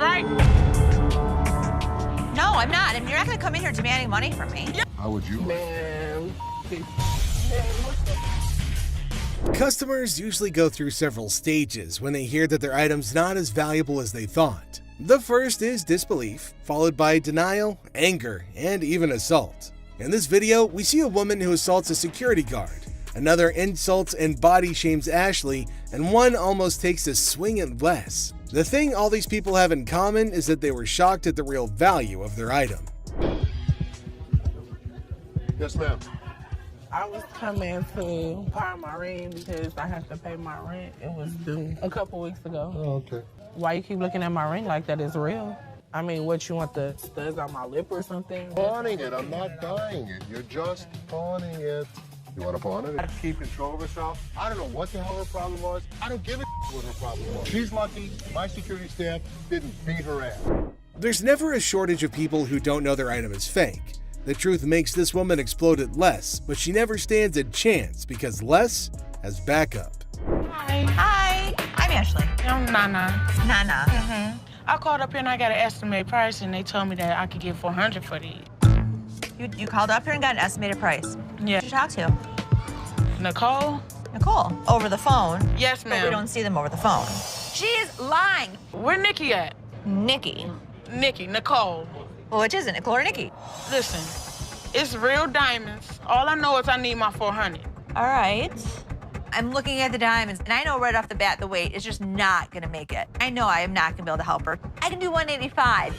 right? No, I'm not. And you're not going to come in here demanding money from me. How would you? Man. Customers usually go through several stages when they hear that their item's not as valuable as they thought. The first is disbelief, followed by denial, anger, and even assault. In this video, we see a woman who assaults a security guard. Another insults and body shames Ashley, and one almost takes a swing at Les. The thing all these people have in common is that they were shocked at the real value of their item. Yes, ma'am. I was coming to pawn my ring because I have to pay my rent. It was due a couple weeks ago. Oh, okay. Why you keep looking at my ring like that is real? I mean, what, you want the studs on my lip or something? Pawning it. I'm not buying it. You're just pawning it. You want to pawn it? Keep control of herself. I don't know what the hell her problem was. I don't give a what her problem was. She's lucky my security staff didn't beat her ass. There's never a shortage of people who don't know their item is fake. The truth makes this woman explode at Les, but she never stands a chance because Les has backup. Hi. Hi, I'm Ashley. I'm Nana. Nana. I called up here and I got an estimate price, and they told me that I could get $400 for these. You called up here and got an estimated price. Yeah. Who did you talk to? Nicole? Nicole. Over the phone. Yes, But ma'am. we don't see them over the phone. She is lying. Where Nikki at? Nikki. Nicole. Well, which is it, Nicole or Nikki? Listen, it's real diamonds. All I know is I need my 400. All right. I'm looking at the diamonds, and I know right off the bat the weight is just not gonna make it. I know I am not gonna be able to help her. I can do 185.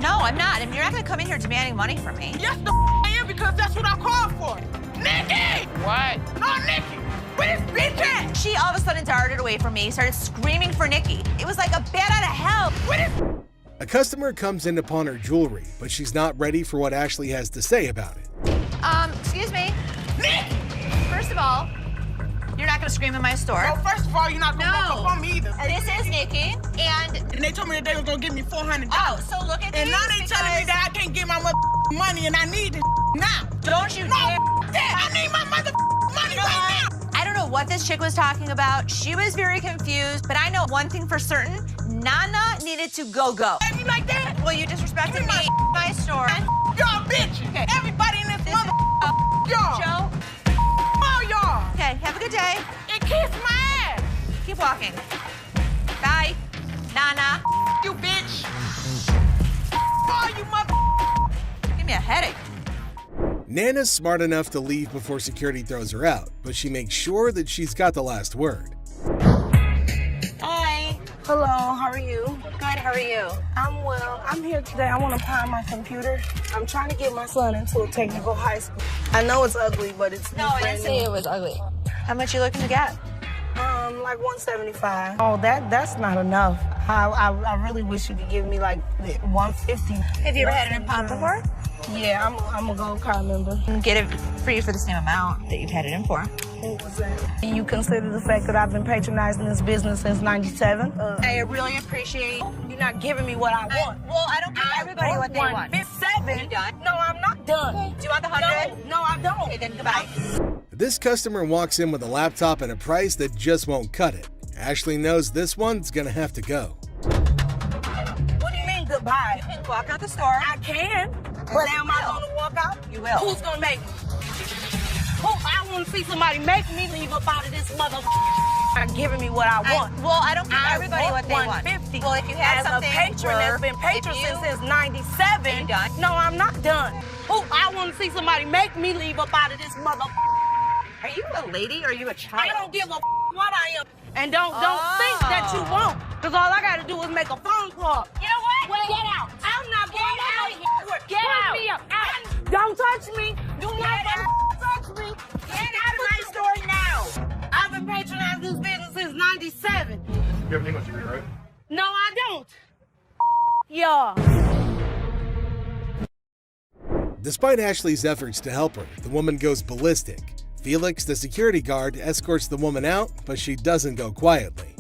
No, I'm not, and you're not gonna come in here demanding money from me. Yes, the I am, because that's what I called for. Nikki! What? No, Nikki! Where this bitch at? She all of a sudden darted away from me, started screaming for Nikki. It was like a bat out of hell. Where this... A customer comes in to pawn her jewelry, but she's not ready for what Ashley has to say about it. Excuse me. Nikki! First of all, you're not gonna scream in my store. Well, first of all, you're not gonna walk up on me either. This is Nikki, and And they told me that they was gonna give me $400. oh, so look at And these now they telling me that I can't get my money and I need this now. Don't you No, dare. that, I need my money right now. I don't know what this chick was talking about. She was very confused, but I know one thing for certain. Nana needed to go. Ain't me like that? Well, you disrespected Give me me, my store. Y'all bitches. Okay. Everybody in this This mother y'all. Joe. All y'all. Okay, have a good day. And kiss my ass. Keep walking. Bye, Nana. You bitch. All you mother. Give me a headache. Nana's smart enough to leave before security throws her out, but she makes sure that she's got the last word. Hi. Hello, how are you? Good, how are you? I'm well. I'm here today. I want to pawn my computer. I'm trying to get my son into a technical high school. I know it's ugly, but it's No, I didn't brand say new. it was ugly. How much you looking to get? Like 175. Oh, that's not enough. I really wish you could give me like 150. Have you ever had an impound before? Yeah, I'm a gold card member. Get it for you for the same amount that you've had it in for. What was that? You consider the fact that I've been patronizing this business since '97? I really appreciate. You're not giving me what I want. Well, I don't give everybody what they want. 157. You done? No, I'm not done. Do you want the 100? No, I don't. Okay, then goodbye. This customer walks in with a laptop and a price that just won't cut it. Ashley knows this one's gonna have to go. What do you mean goodbye? You can walk out the store. I can, but am I going to walk out? You will. Who's going to make me? I want to see somebody make me leave up out of this motherfucker giving me what I want. Well, I don't give everybody what they want. 150. Well, if you had As something a patron that's been patron since '97. Are you done? No, I'm not done. I want to see somebody make me leave up out of this motherfucker. Are you a lady or are you a child? I don't give a what I am. And don't think that you won't. Because all I got to do is make a phone call. You know what? Get out. I'm not getting out of here. Get out. Me up. Don't touch me. Do not touch me. Get out of my store now. I've been patronizing this business since '97. You have an English degree, right? No, I don't. Yeah. Despite Ashley's efforts to help her, the woman goes ballistic. Felix, the security guard, escorts the woman out, but she doesn't go quietly.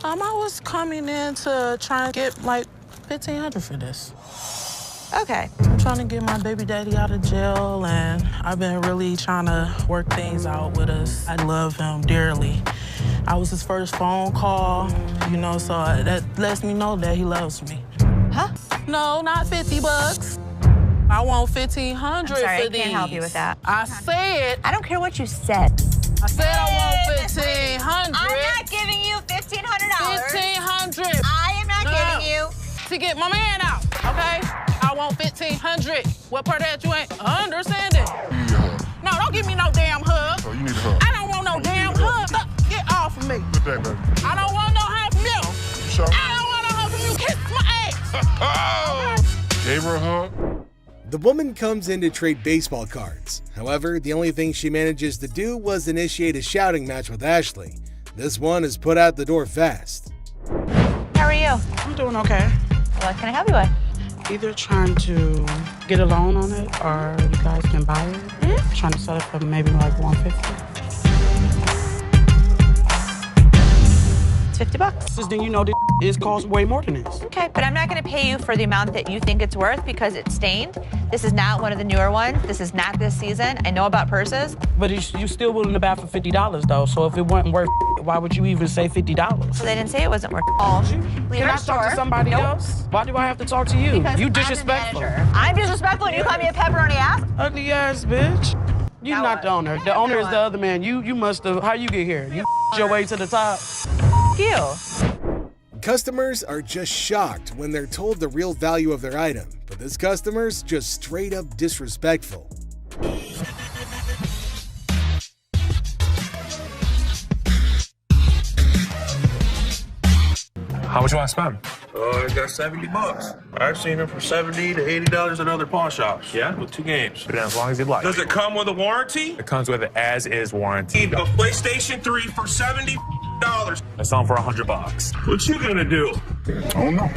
I was coming in to try and get like $1,500 for this. Okay. I'm trying to get my baby daddy out of jail, and I've been really trying to work things out with us. I love him dearly. I was his first phone call, you know, so that lets me know that he loves me. Huh? No, not 50 bucks. I want 1,500 I'm sorry, for I can't help you with that. I said. I don't care what you said. I said I want 1,500. I'm not giving you $1,500. 1,500. I am not giving you. To get my man out, okay? I want 1,500. What part of that you ain't understanding? No, don't give me no damn hug. Oh, you need a hug. I don't want no damn hug. Get off of me. Good day, baby. I don't want no hug from you. Sure. I don't want no hug from you. Kiss my ass. Gave her a hug. The woman comes in to trade baseball cards. However, the only thing she manages to do was initiate a shouting match with Ashley. This one is put out the door fast. How are you? I'm doing okay. What can I help you with? Either trying to get a loan on it or you guys can buy it. Mm-hmm. Trying to sell it for maybe like $150. It's $50. Then you know it costs way more than this. Okay, but I'm not going to pay you for the amount that you think it's worth because it's stained. This is not one of the newer ones. This is not this season. I know about purses. But you still willing to buy for $50 though. So if it wasn't worth, why would you even say $50? So they didn't say it wasn't worth. Leave Can I it talk to somebody else? Why do I have to talk to you? Because You I'm the disrespectful. manager. I'm disrespectful and you call me a pepperoni ass? Ugly ass bitch. You're Now not what? the owner. The owner is the other man. You must have. How you get here? You your way to the top. You. Customers are just shocked when they're told the real value of their item, but this customer's just straight up disrespectful. How much you want to spend? I got 70 bucks. I've seen them for $70 to $80 at other pawn shops. Yeah? With 2 games. Put it in as long as you'd like. Does it come with a warranty? It comes with an as-is warranty. Need a PlayStation 3 for $70. I sell them for $100. What you gonna do? Oh, no.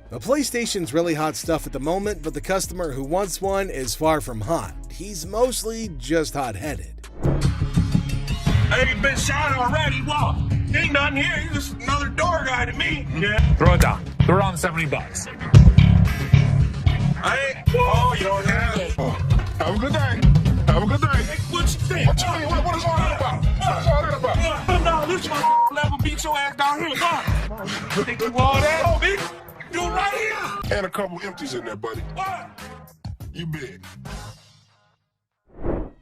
The PlayStation's really hot stuff at the moment, but the customer who wants one is far from hot. He's mostly just hot-headed. I ain't been shot already. What? Ain't nothing here. You're just another door guy to me. Yeah. Throw it down. Throw it on $70. I ain't. Oh, you don't have it. Have a good day. Have a good day. Hey, what you think? What is all that about? What is all that about? No, this one level beat your ass down here. What? Think you all that? Oh, bitch. You right here. And a couple empties in there, buddy. What? You big.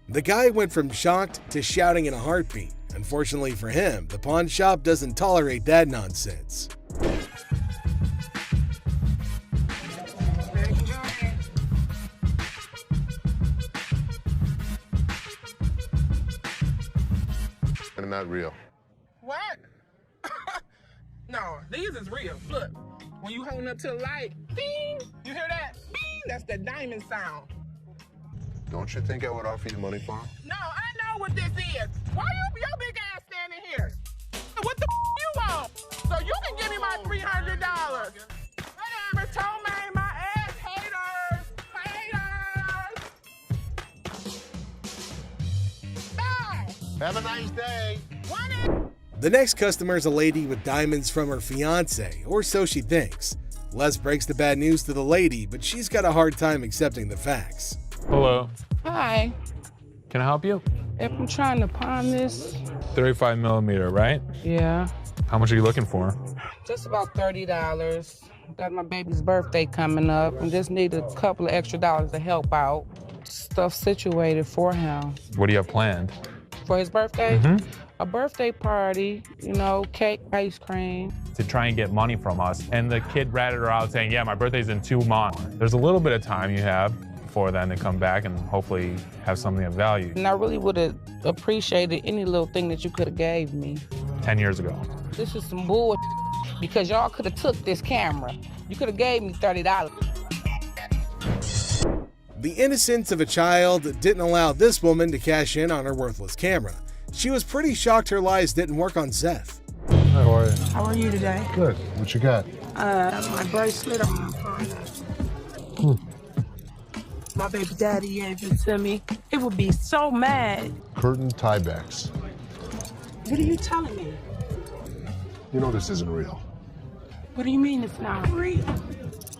The guy went from shocked to shouting in a heartbeat. Unfortunately for him, the pawn shop doesn't tolerate that nonsense. They're not real. What? No, these is real. Look, when you holding up to the light, ding, you hear that? Ding, that's the diamond sound. Don't you think I would offer you money for them? No, I know what this is. Why your big ass standing here? What the you want? So you can give me my $300. Whatever, told me my ass haters. Haters. Bye. Have a nice day. The next customer is a lady with diamonds from her fiance, or so she thinks. Les breaks the bad news to the lady, but she's got a hard time accepting the facts. Hello. Hi. Can I help you? If I'm trying to pawn this, 35 millimeter, right? yeah, How much are you looking for? just about $30. Got my baby's birthday coming up and just need a couple of extra dollars to help out. Stuff situated for him. What do you have planned? For his birthday? A birthday party, you know, cake, ice cream. To try and get money from us. And the kid ratted her out saying, yeah, my birthday's in 2 months. There's a little bit of time you have before then to come back and hopefully have something of value. And I really would have appreciated any little thing that you could have gave me. 10 years ago. This is some bull because y'all could have took this camera. You could have gave me $30. The innocence of a child didn't allow this woman to cash in on her worthless camera. She was pretty shocked her lies didn't work on Seth. How are you? How are you today? Good. What you got? My bracelet on my phone. My baby daddy gave it to me. It would be so mad. Curtain tiebacks. What are you telling me? You know this isn't real. What do you mean it's not real?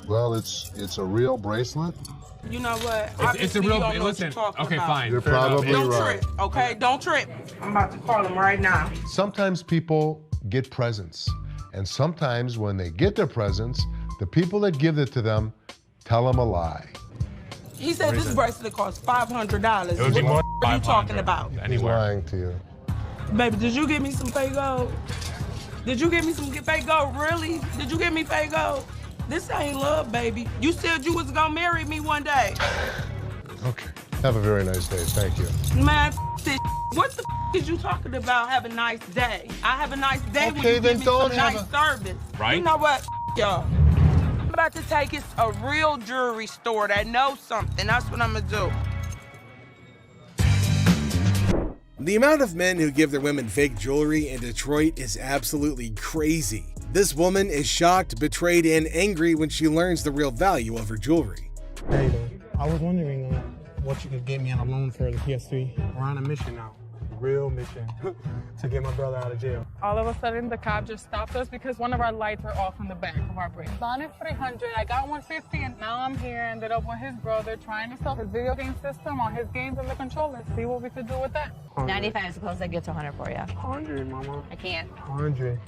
Well, it's a real bracelet, You know what? It's a real. Listen. Okay, fine. You're probably Don't right. trip, okay? Don't trip. I'm about to call him right now. Sometimes people get presents, and sometimes when they get their presents, the people that give it to them tell them a lie. He said this bracelet costs $500. It would be more. What are you talking about? He's Anywhere. lying to you. Baby, did you give me some fake gold? Did you give me some fake gold? Really? Did you give me fake gold? This ain't love, baby. You said you was gonna marry me one day. Okay. Have a very nice day. Thank you. Man, this. What the is you talking about? Have a nice day. I have a nice day when Okay, you then give me don't some have nice service. Right? You know what, y'all? I'm about to take it to a real jewelry store that knows something. That's what I'm gonna do. The amount of men who give their women fake jewelry in Detroit is absolutely crazy. This woman is shocked, betrayed, and angry when she learns the real value of her jewelry. Hey, I was wondering what you could get me on a loan for the PS3. We're on a mission now, real mission, to get my brother out of jail. All of a sudden, the cop just stopped us because one of our lights are off in the back of our brake. On it 300, I got 150, and now I'm here. Ended up with his brother trying to sell his video game system on his games and the controller. See what we could do with that. 95 is the closest I get to 100 for you. 100, mama. I can't. 100.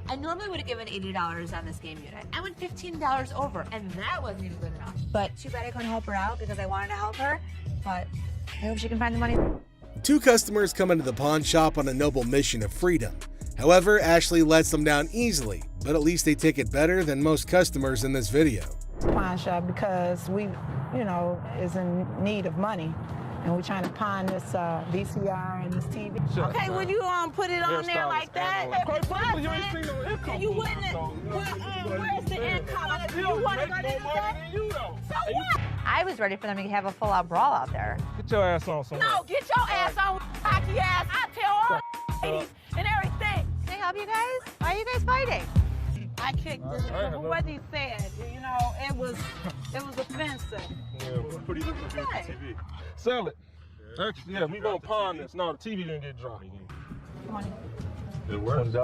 I normally would have given $80 on this game unit. I went $15 over, and that wasn't even good enough. But too bad I couldn't help her out because I wanted to help her, but I hope she can find the money. Two customers come into the pawn shop on a noble mission of freedom. However, Ashley lets them down easily, but at least they take it better than most customers in this video. Pawn shop because we, is in need of money. And we're trying to pawn this VCR and this TV. Okay, would you put it on there like that? And you wouldn't. Where's the income? You want to go to so what? I was ready for them to have a full-out brawl out there. Get your ass on somewhere. No, get your ass on, cocky ass. I tell all ladies and everything. Can I help you guys? Why are you guys fighting? I kicked what he said. It was offensive. Yeah, pretty different TV. Sell it. Actually, yeah, we gonna pawn this. No, the TV didn't get dropped. 20. It works. $20.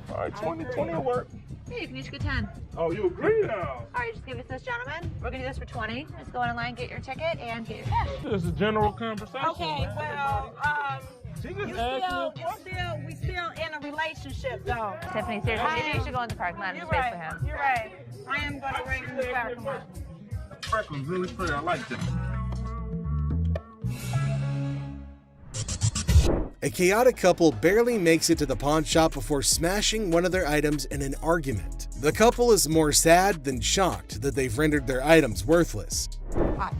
All right, 20 will work. Hey, you can each get 10. Oh, you agree now? All right, just give it to this gentleman. We're gonna do this for 20. Just go online, get your ticket, and get your cash. This is a general conversation. Okay, well, we still in a relationship, though. Tiffany, seriously, maybe you should go in the parking lot and just wait for him. You're right. I am gonna wait in the parking lot. Freckles really pretty. I like that. A chaotic couple barely makes it to the pawn shop before smashing one of their items in an argument. The couple is more sad than shocked that they've rendered their items worthless. Hi,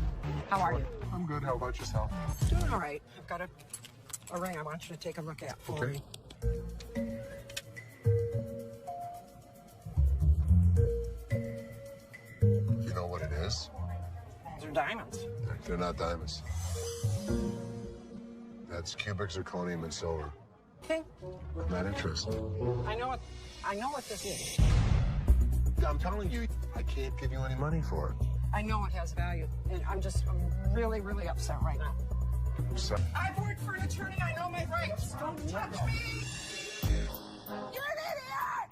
how are you? I'm good. How about yourself? Doing all right. I've got a ring I want you to take a look at for me. You know what it is? They're diamonds. They're not diamonds. That's cubic zirconium and silver. Okay. Not interested. I know what this is. I'm telling you, I can't give you any money for it. I know it has value, and I'm really, really upset right now. So, I've worked for an attorney. I know my rights. Don't touch me. You're an idiot.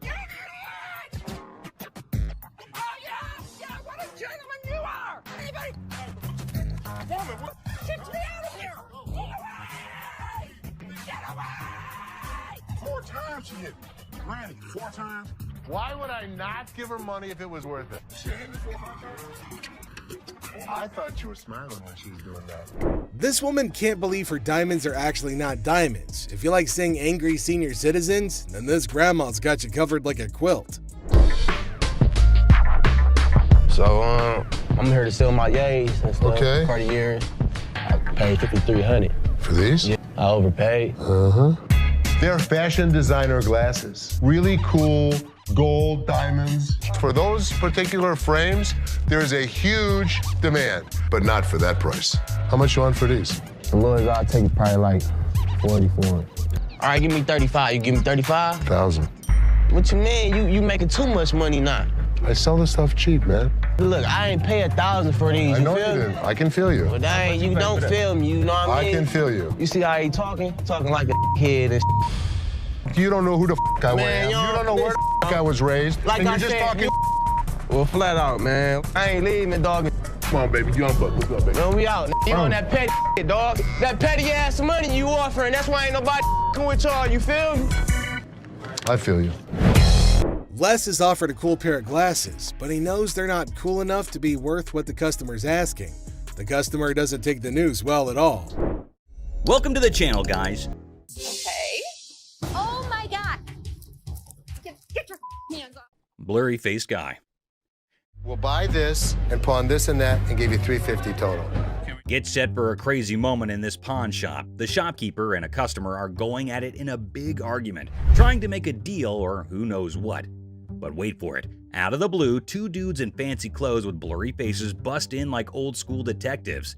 You're an idiot. Oh yeah, what a gentleman you are. Anybody? Woman, what? Get me out of here. Get away! 4 times she hit me. Granny, 4 times? Why would I not give her money if it was worth it? She hit me 400. I thought you were smiling when she was doing that. This woman can't believe her diamonds are actually not diamonds. If you like seeing angry senior citizens, then this grandma's got you covered like a quilt. So, I'm here to sell my yays and stuff. Okay. For the years. I paid $5,300. For these? Yeah, I overpaid. They're fashion designer glasses. Really cool gold diamonds. For those particular frames, there's a huge demand, but not for that price. How much you want for these? The lowest I'll take probably like 40 for it. All right, give me 35. You give me 35? 1,000. What you mean? You making too much money now. I sell this stuff cheap, man. Look, I ain't pay 1,000 for these. I know you feel me? didn't. I can feel you. But you don't feel me, you know what I mean? I can feel you. You see how he talking? Talking like a kid and You don't know who the I Man, am. You don't know where the I was raised. Like and I you're just said, talking. Well, flat out, man. I ain't leaving, dog. Come on, baby. You unfuck. What's up, baby? Man, we out. You on that petty shit, dog. That petty ass money you offering. That's why ain't nobody with y'all. You feel me? I feel you. Les is offered a cool pair of glasses, but he knows they're not cool enough to be worth what the customer's asking. The customer doesn't take the news well at all. Welcome to the channel, guys. Okay. Oh my God. Get your hands off. Blurry Face Guy. We'll buy this and pawn this and that and give you $350 total. Get set for a crazy moment in this pawn shop. The shopkeeper and a customer are going at it in a big argument, trying to make a deal or who knows what. But wait for it. Out of the blue, two dudes in fancy clothes with blurry faces bust in like old school detectives.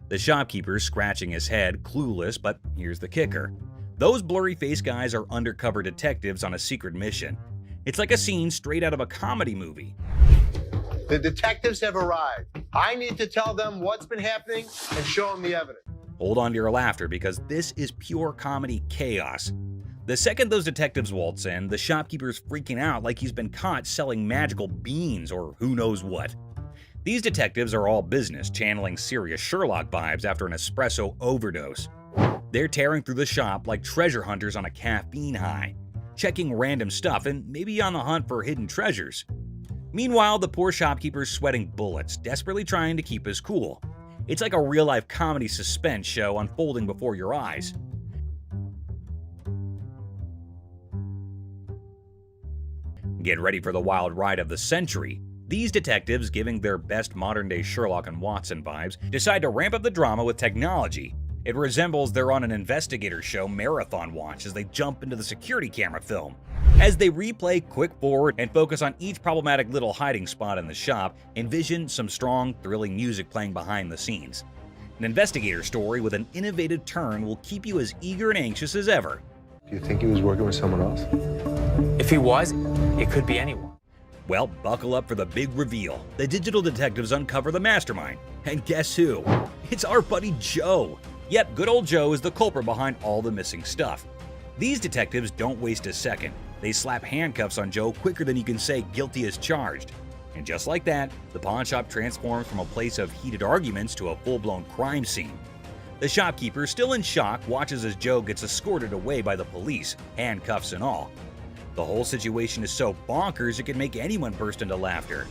The shopkeeper's scratching his head, clueless, but here's the kicker. Those blurry face guys are undercover detectives on a secret mission. It's like a scene straight out of a comedy movie. The detectives have arrived. I need to tell them what's been happening and show them the evidence. Hold on to your laughter because this is pure comedy chaos. The second those detectives waltz in, the shopkeeper's freaking out like he's been caught selling magical beans or who knows what. These detectives are all business, channeling serious Sherlock vibes after an espresso overdose. They're tearing through the shop like treasure hunters on a caffeine high, checking random stuff and maybe on the hunt for hidden treasures. Meanwhile, the poor shopkeeper's sweating bullets, desperately trying to keep his cool. It's like a real-life comedy suspense show unfolding before your eyes. Get ready for the wild ride of the century. These detectives, giving their best modern-day Sherlock and Watson vibes, decide to ramp up the drama with technology. It resembles they're on an investigator show marathon watch as they jump into the security camera film. As they replay quick forward and focus on each problematic little hiding spot in the shop, envision some strong, thrilling music playing behind the scenes. An investigator story with an innovative turn will keep you as eager and anxious as ever. Do you think he was working with someone else? If he was, it could be anyone. Well, buckle up for the big reveal. The digital detectives uncover the mastermind. And guess who? It's our buddy Joe. Yep, good old Joe is the culprit behind all the missing stuff. These detectives don't waste a second. They slap handcuffs on Joe quicker than you can say guilty as charged. And just like that, the pawn shop transforms from a place of heated arguments to a full-blown crime scene. The shopkeeper, still in shock, watches as Joe gets escorted away by the police, handcuffs and all. The whole situation is so bonkers it can make anyone burst into laughter.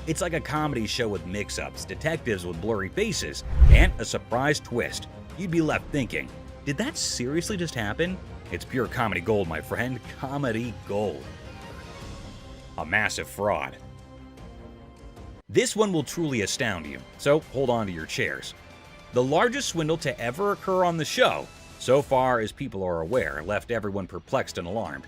It's like a comedy show with mix-ups, detectives with blurry faces, and a surprise twist. You'd be left thinking, did that seriously just happen? It's pure comedy gold, my friend. Comedy gold. A massive fraud. This one will truly astound you, so hold on to your chairs. The largest swindle to ever occur on the show, so far as people are aware, left everyone perplexed and alarmed.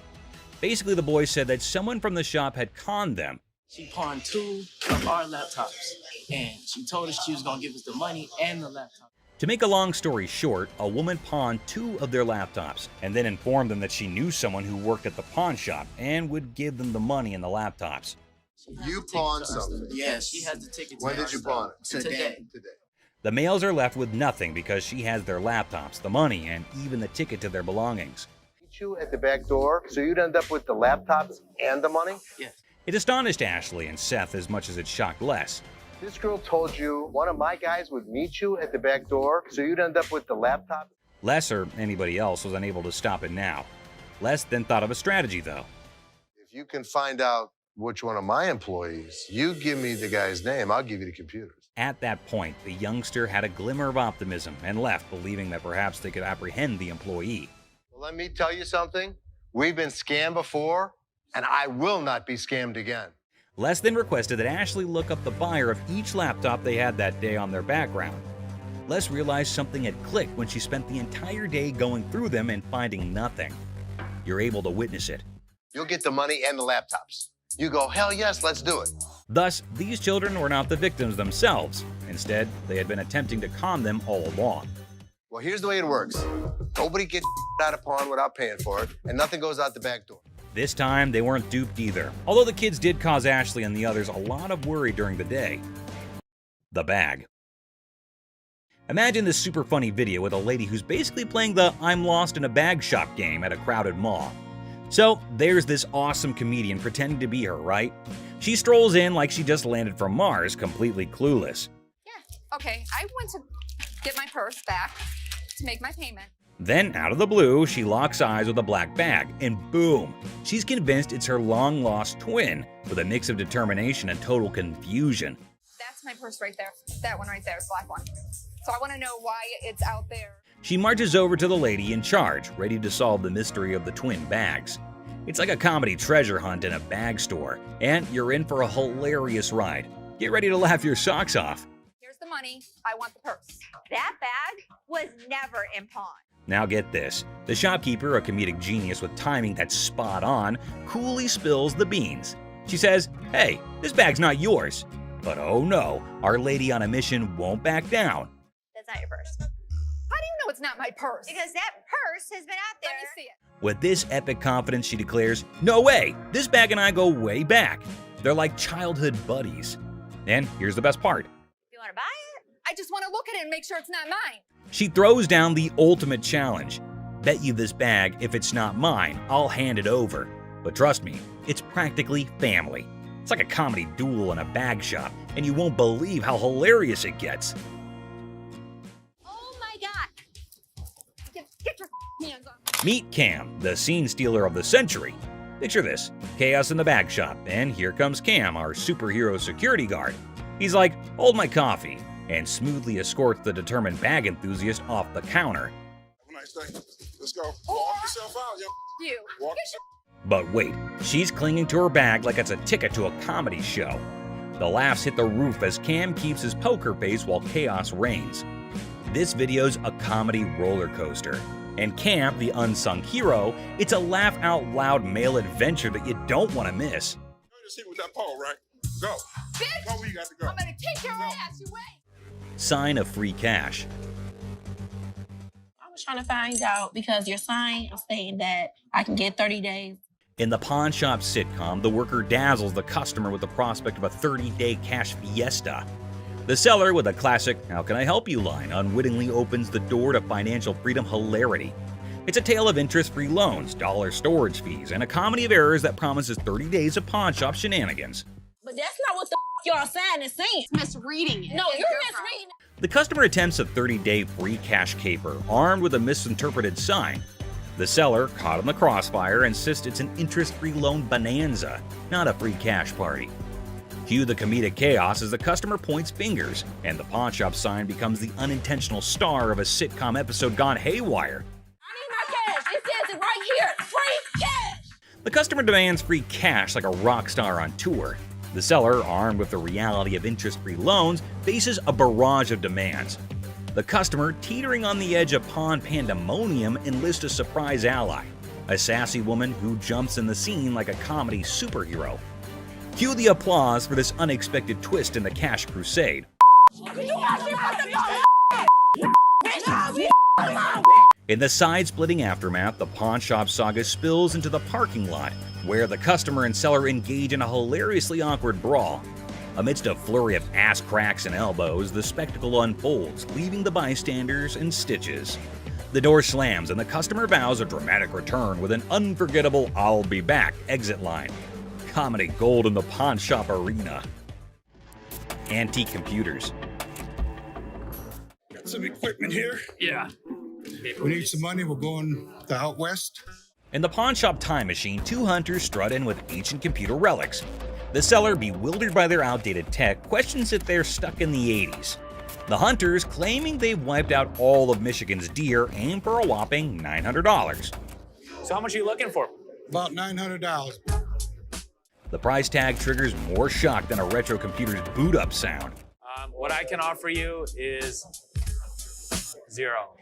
Basically, the boys said that someone from the shop had conned them. She pawned 2 of our laptops, and she told us she was going to give us the money and the laptop. To make a long story short, a woman pawned 2 of their laptops and then informed them that she knew someone who worked at the pawn shop and would give them the money and the laptops. You pawned something? Yes, she has the ticket. When did you pawn it? Today. The males are left with nothing because she has their laptops, the money, and even the ticket to their belongings. Meet you at the back door, so you'd end up with the laptops and the money? Yes. It astonished Ashley and Seth as much as it shocked Les. This girl told you one of my guys would meet you at the back door, so you'd end up with the laptop? Les or anybody else was unable to stop it now. Les then thought of a strategy, though. If you can find out which one of my employees, you give me the guy's name, I'll give you the computers. At that point, the youngster had a glimmer of optimism and left, believing that perhaps they could apprehend the employee. Well, let me tell you something. We've been scammed before, and I will not be scammed again. Les then requested that Ashley look up the buyer of each laptop they had that day on their background. Les realized something had clicked when she spent the entire day going through them and finding nothing. You're able to witness it. You'll get the money and the laptops. You go, hell yes, let's do it. Thus, these children were not the victims themselves. Instead, they had been attempting to con them all along. Well, here's the way it works. Nobody gets out of pawn without paying for it, and nothing goes out the back door. This time, they weren't duped either, although the kids did cause Ashley and the others a lot of worry during the day. The bag. Imagine this super funny video with a lady who's basically playing the I'm lost in a bag shop game at a crowded mall. So there's this awesome comedian pretending to be her, right? She strolls in like she just landed from Mars, completely clueless. Yes. Okay, I went to get my purse back to make my payment. Then, out of the blue, she locks eyes with a black bag, and boom! She's convinced it's her long-lost twin, with a mix of determination and total confusion. That's my purse right there. That one right there, the black one. So I want to know why it's out there. She marches over to the lady in charge, ready to solve the mystery of the twin bags. It's like a comedy treasure hunt in a bag store, and you're in for a hilarious ride. Get ready to laugh your socks off. Here's the money. I want the purse. That bag was never in pawn. Now get this, the shopkeeper, a comedic genius with timing that's spot on, coolly spills the beans. She says, "Hey, this bag's not yours." But oh no, our lady on a mission won't back down. That's not your purse. How do you know it's not my purse? Because that purse has been out there. Let me see it. With this epic confidence, she declares, "No way, this bag and I go way back. They're like childhood buddies." And here's the best part. You want to buy it? I just want to look at it and make sure it's not mine. She throws down the ultimate challenge. Bet you this bag, if it's not mine, I'll hand it over. But trust me, it's practically family. It's like a comedy duel in a bag shop, and you won't believe how hilarious it gets. Oh my God. Get your hands on. Meet Cam, the scene stealer of the century. Picture this, chaos in the bag shop, and here comes Cam, our superhero security guard. He's like, "Hold my coffee," and smoothly escorts the determined bag enthusiast off the counter. Have a nice day. Let's go. Walk yourself out, yo. You. Walk But wait, she's clinging to her bag like it's a ticket to a comedy show. The laughs hit the roof as Cam keeps his poker face while chaos reigns. This video's a comedy roller coaster. And Cam, the unsung hero, it's a laugh-out-loud male adventure that you don't want to miss. Go just hit with that pole, right? Go. Bitch! Go where you got to go. I'm gonna kick your ass. You wait. Sign of free cash. I was trying to find out because your sign is saying that I can get 30 days. In the pawn shop sitcom, the worker dazzles the customer with the prospect of a 30-day cash fiesta. The seller, with a classic "How can I help you" line, unwittingly opens the door to financial freedom hilarity. It's a tale of interest-free loans, dollar storage fees, and a comedy of errors that promises 30 days of pawn shop shenanigans. But that's not what the y'all sign is saying. It's misreading it. No, you're misreading it. The customer attempts a 30-day free cash caper, armed with a misinterpreted sign. The seller, caught in the crossfire, insists it's an interest-free loan bonanza, not a free cash party. Cue the comedic chaos as the customer points fingers, and the pawn shop sign becomes the unintentional star of a sitcom episode gone haywire. I need my cash. It says it right here. Free cash. The customer demands free cash like a rock star on tour. The seller, armed with the reality of interest-free loans, faces a barrage of demands. The customer, teetering on the edge of pawn pandemonium, enlists a surprise ally, a sassy woman who jumps in the scene like a comedy superhero. Cue the applause for this unexpected twist in the cash crusade. In the side-splitting aftermath, the pawn shop saga spills into the parking lot, where the customer and seller engage in a hilariously awkward brawl. Amidst a flurry of ass cracks and elbows, the spectacle unfolds, leaving the bystanders in stitches. The door slams and the customer vows a dramatic return with an unforgettable "I'll be back" exit line. Comedy gold in the pawn shop arena. Antique computers. Got some equipment here. Yeah. We need some money. We're going to out west. In the pawn shop time machine, two hunters strut in with ancient computer relics. The seller, bewildered by their outdated tech, questions if they're stuck in the 80s. The hunters, claiming they've wiped out all of Michigan's deer, aim for a whopping $900. So how much are you looking for? About $900. The price tag triggers more shock than a retro computer's boot-up sound. What I can offer you is zero.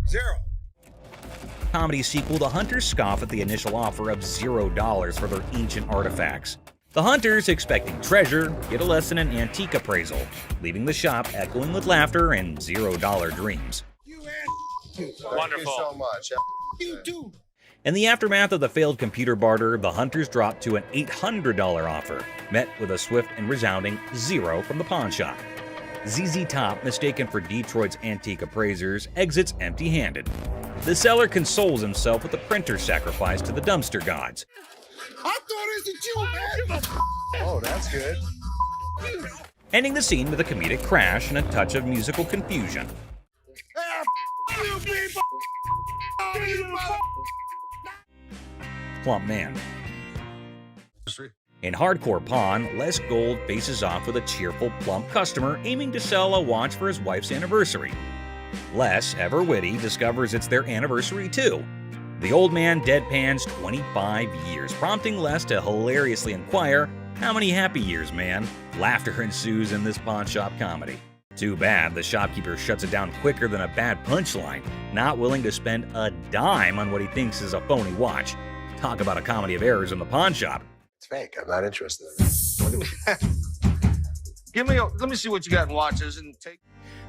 Zero. Comedy sequel, the hunters scoff at the initial offer of $0 for their ancient artifacts. The hunters, expecting treasure, get a lesson in antique appraisal, leaving the shop echoing with laughter and $0 dreams. Wonderful. Thank you so much. You too. In the aftermath of the failed computer barter, the hunters drop to an $800 offer, met with a swift and resounding $0 from the pawn shop. ZZ Top, mistaken for Detroit's antique appraisers, exits empty-handed. The seller consoles himself with a printer sacrifice to the dumpster gods. I thought it was you, man. Oh, that's good. ending the scene with a comedic crash and a touch of musical confusion. Plum Man. In Hardcore Pawn, Les Gold faces off with a cheerful, plump customer aiming to sell a watch for his wife's anniversary. Les, ever witty, discovers it's their anniversary too. The old man deadpans 25 years, prompting Les to hilariously inquire, "How many happy years, man?" Laughter ensues in this pawn shop comedy. Too bad the shopkeeper shuts it down quicker than a bad punchline, not willing to spend a dime on what he thinks is a phony watch. Talk about a comedy of errors in the pawn shop. It's fake. I'm not interested in it. Let me see what you got in watches and take.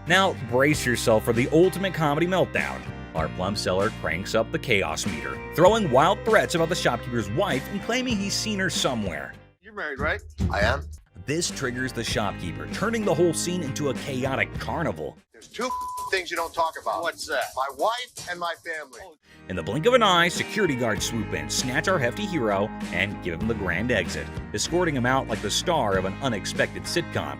Now brace yourself for the ultimate comedy meltdown. Our plum seller cranks up the chaos meter, throwing wild threats about the shopkeeper's wife and claiming he's seen her somewhere. You're married, right? I am. This triggers the shopkeeper, turning the whole scene into a chaotic carnival. There's two things you don't talk about. What's that? My wife and my family. In the blink of an eye, security guards swoop in, snatch our hefty hero, and give him the grand exit, escorting him out like the star of an unexpected sitcom.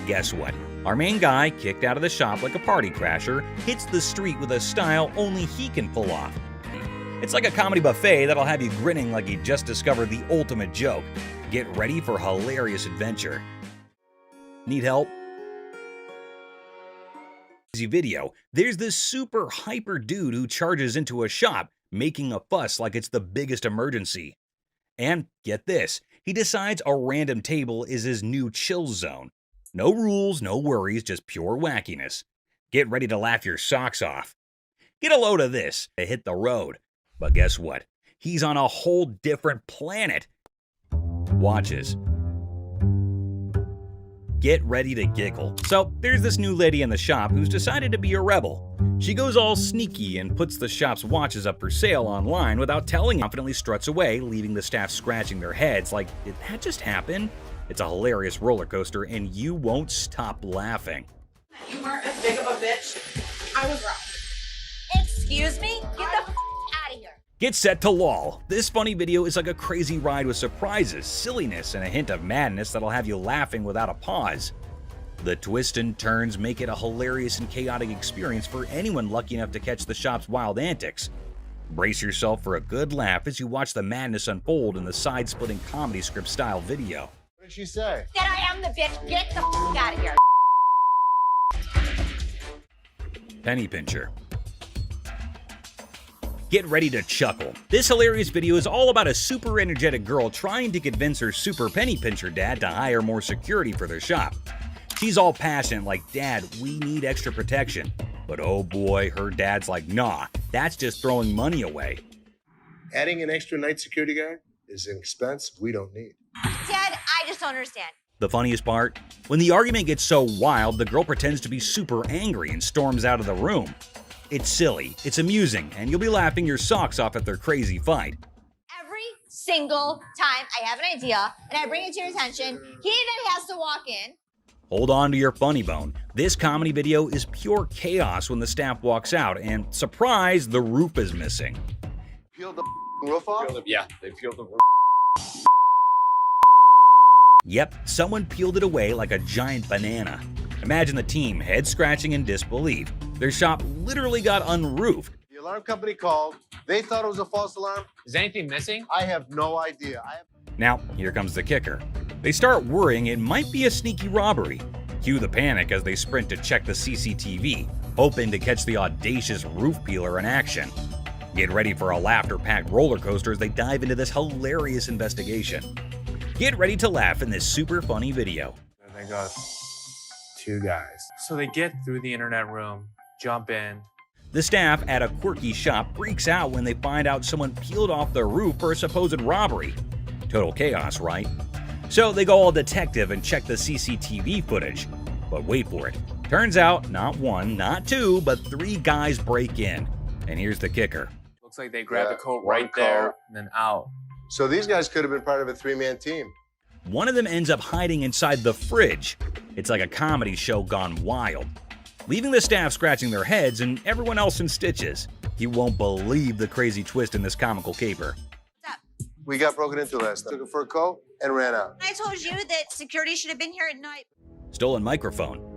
Guess what? Our main guy, kicked out of the shop like a party crasher, hits the street with a style only he can pull off. It's like a comedy buffet that'll have you grinning like you just discovered the ultimate joke. Get ready for hilarious adventure. Need help? Video, there's this super hyper dude who charges into a shop, making a fuss like it's the biggest emergency. And get this, he decides a random table is his new chill zone. No rules, no worries, just pure wackiness. Get ready to laugh your socks off. Get a load of this to hit the road. But guess what? He's on a whole different planet. Watches. Get ready to giggle. So there's this new lady in the shop who's decided to be a rebel. She goes all sneaky and puts the shop's watches up for sale online without telling, confidently struts away, leaving the staff scratching their heads like, did that just happen? It's a hilarious roller coaster and you won't stop laughing. You weren't as big of a bitch. I was wrong. Excuse me? Get the out of here. Get set to lol. This funny video is like a crazy ride with surprises, silliness, and a hint of madness that'll have you laughing without a pause. The twists and turns make it a hilarious and chaotic experience for anyone lucky enough to catch the shop's wild antics. Brace yourself for a good laugh as you watch the madness unfold in the side-splitting comedy script style video. What did she say? That I am the bitch. Get the out of here. Penny pincher. Get ready to chuckle. This hilarious video is all about a super energetic girl trying to convince her super penny pincher dad to hire more security for their shop. She's all passionate like, "Dad, we need extra protection." But oh boy, her dad's like, "Nah, that's just throwing money away." Adding an extra night security guard is an expense we don't need. Dad, I just don't understand. The funniest part? When the argument gets so wild, the girl pretends to be super angry and storms out of the room. It's silly, it's amusing, and you'll be laughing your socks off at their crazy fight. Every single time I have an idea and I bring it to your attention, he then has to walk in. Hold on to your funny bone. This comedy video is pure chaos when the staff walks out, and surprise, the roof is missing. Peeled the roof off? Yeah, they peeled the roof. Yep, someone peeled it away like a giant banana. Imagine the team head scratching in disbelief. Their shop literally got unroofed. The alarm company called. They thought it was a false alarm. Is anything missing? I have no idea. Now, here comes the kicker. They start worrying it might be a sneaky robbery. Cue the panic as they sprint to check the CCTV, hoping to catch the audacious roof peeler in action. Get ready for a laughter-packed roller coaster as they dive into this hilarious investigation. Get ready to laugh in this super funny video. They got two guys. So they get through the internet room, jump in. The staff at a quirky shop freaks out when they find out someone peeled off the roof for a supposed robbery. Total chaos, right? So they go all detective and check the CCTV footage. But wait for it. Turns out, not one, not two, but three guys break in. And here's the kicker. Looks like they grabbed the coat right there and then out. So these guys could have been part of a three-man team. One of them ends up hiding inside the fridge. It's like a comedy show gone wild, leaving the staff scratching their heads and everyone else in stitches. You won't believe the crazy twist in this comical caper. We got broken into last night. Took it for a coat and ran out. I told you that security should have been here at night. Stolen microphone.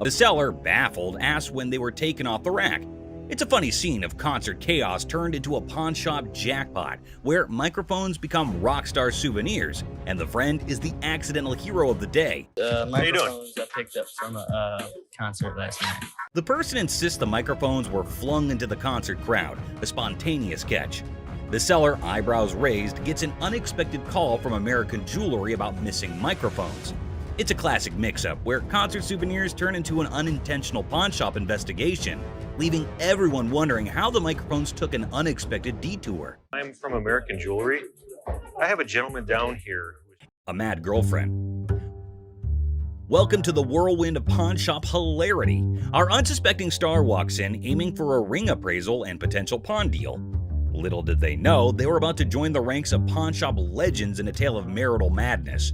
The seller, baffled, asked when they were taken off the rack. It's a funny scene of concert chaos turned into a pawn shop jackpot, where microphones become rock star souvenirs, and the friend is the accidental hero of the day. Microphones I picked up from a concert last night. The person insists the microphones were flung into the concert crowd, a spontaneous catch. The seller, eyebrows raised, gets an unexpected call from American Jewelry about missing microphones. It's a classic mix-up where concert souvenirs turn into an unintentional pawn shop investigation, leaving everyone wondering how the microphones took an unexpected detour. I'm from American Jewelry. I have a gentleman down here. A mad girlfriend. Welcome to the whirlwind of pawn shop hilarity. Our unsuspecting star walks in, aiming for a ring appraisal and potential pawn deal. Little did they know, they were about to join the ranks of pawn shop legends in a tale of marital madness.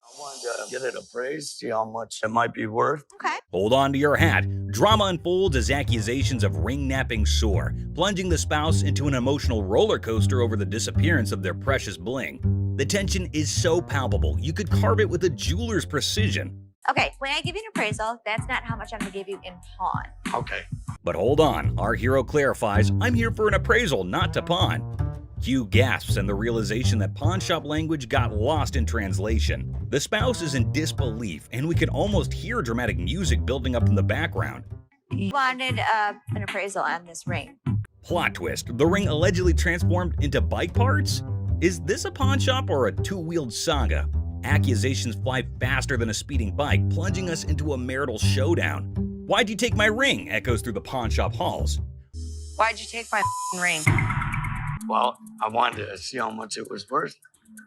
I wanted to get it appraised, see how much it might be worth. Okay. Hold on to your hat. Drama unfolds as accusations of ring-napping soar, plunging the spouse into an emotional roller coaster over the disappearance of their precious bling. The tension is so palpable, you could carve it with a jeweler's precision. Okay, when I give you an appraisal, that's not how much I'm gonna give you in pawn. Okay. But hold on, our hero clarifies, I'm here for an appraisal, not to pawn. Q gasps in the realization that pawn shop language got lost in translation. The spouse is in disbelief, and we can almost hear dramatic music building up in the background. You wanted an appraisal on this ring. Plot twist, the ring allegedly transformed into bike parts? Is this a pawn shop or a two-wheeled saga? Accusations fly faster than a speeding bike, plunging us into a marital showdown. Why'd you take my ring? Echoes through the pawn shop halls. Why'd you take my ring? Well, I wanted to see how much it was worth.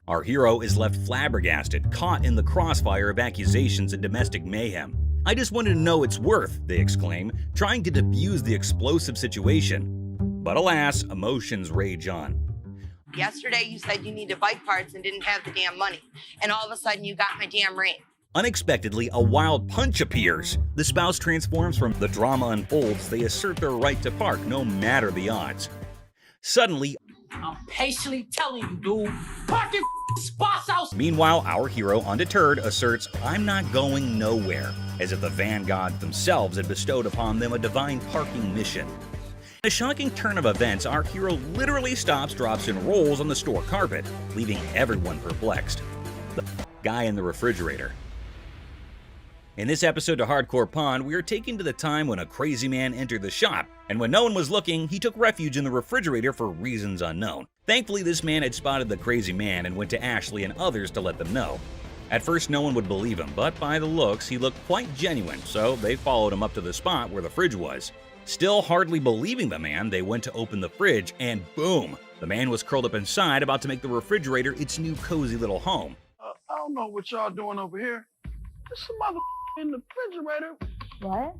Our hero is left flabbergasted, caught in the crossfire of accusations and domestic mayhem. I just wanted to know its worth, they exclaim, trying to diffuse the explosive situation. But alas, emotions rage on. Yesterday you said you needed bike parts and didn't have the damn money. And all of a sudden you got my damn ring. Unexpectedly, a wild punch appears. The spouse transforms from the drama unfolds. They assert their right to park, no matter the odds. Suddenly, I'm patiently telling you, dude. Park your spots out. Meanwhile, our hero, undeterred, asserts, I'm not going nowhere, as if the van gods themselves had bestowed upon them a divine parking mission. In a shocking turn of events, our hero literally stops, drops, and rolls on the store carpet, leaving everyone perplexed. The guy in the refrigerator. In this episode of Hardcore Pawn, we are taken to the time when a crazy man entered the shop, and when no one was looking, he took refuge in the refrigerator for reasons unknown. Thankfully, this man had spotted the crazy man and went to Ashley and others to let them know. At first, no one would believe him, but by the looks, he looked quite genuine, so they followed him up to the spot where the fridge was. Still hardly believing the man, they went to open the fridge, and boom! The man was curled up inside, about to make the refrigerator its new cozy little home. I don't know what y'all doing over here. There's some other in the refrigerator. What?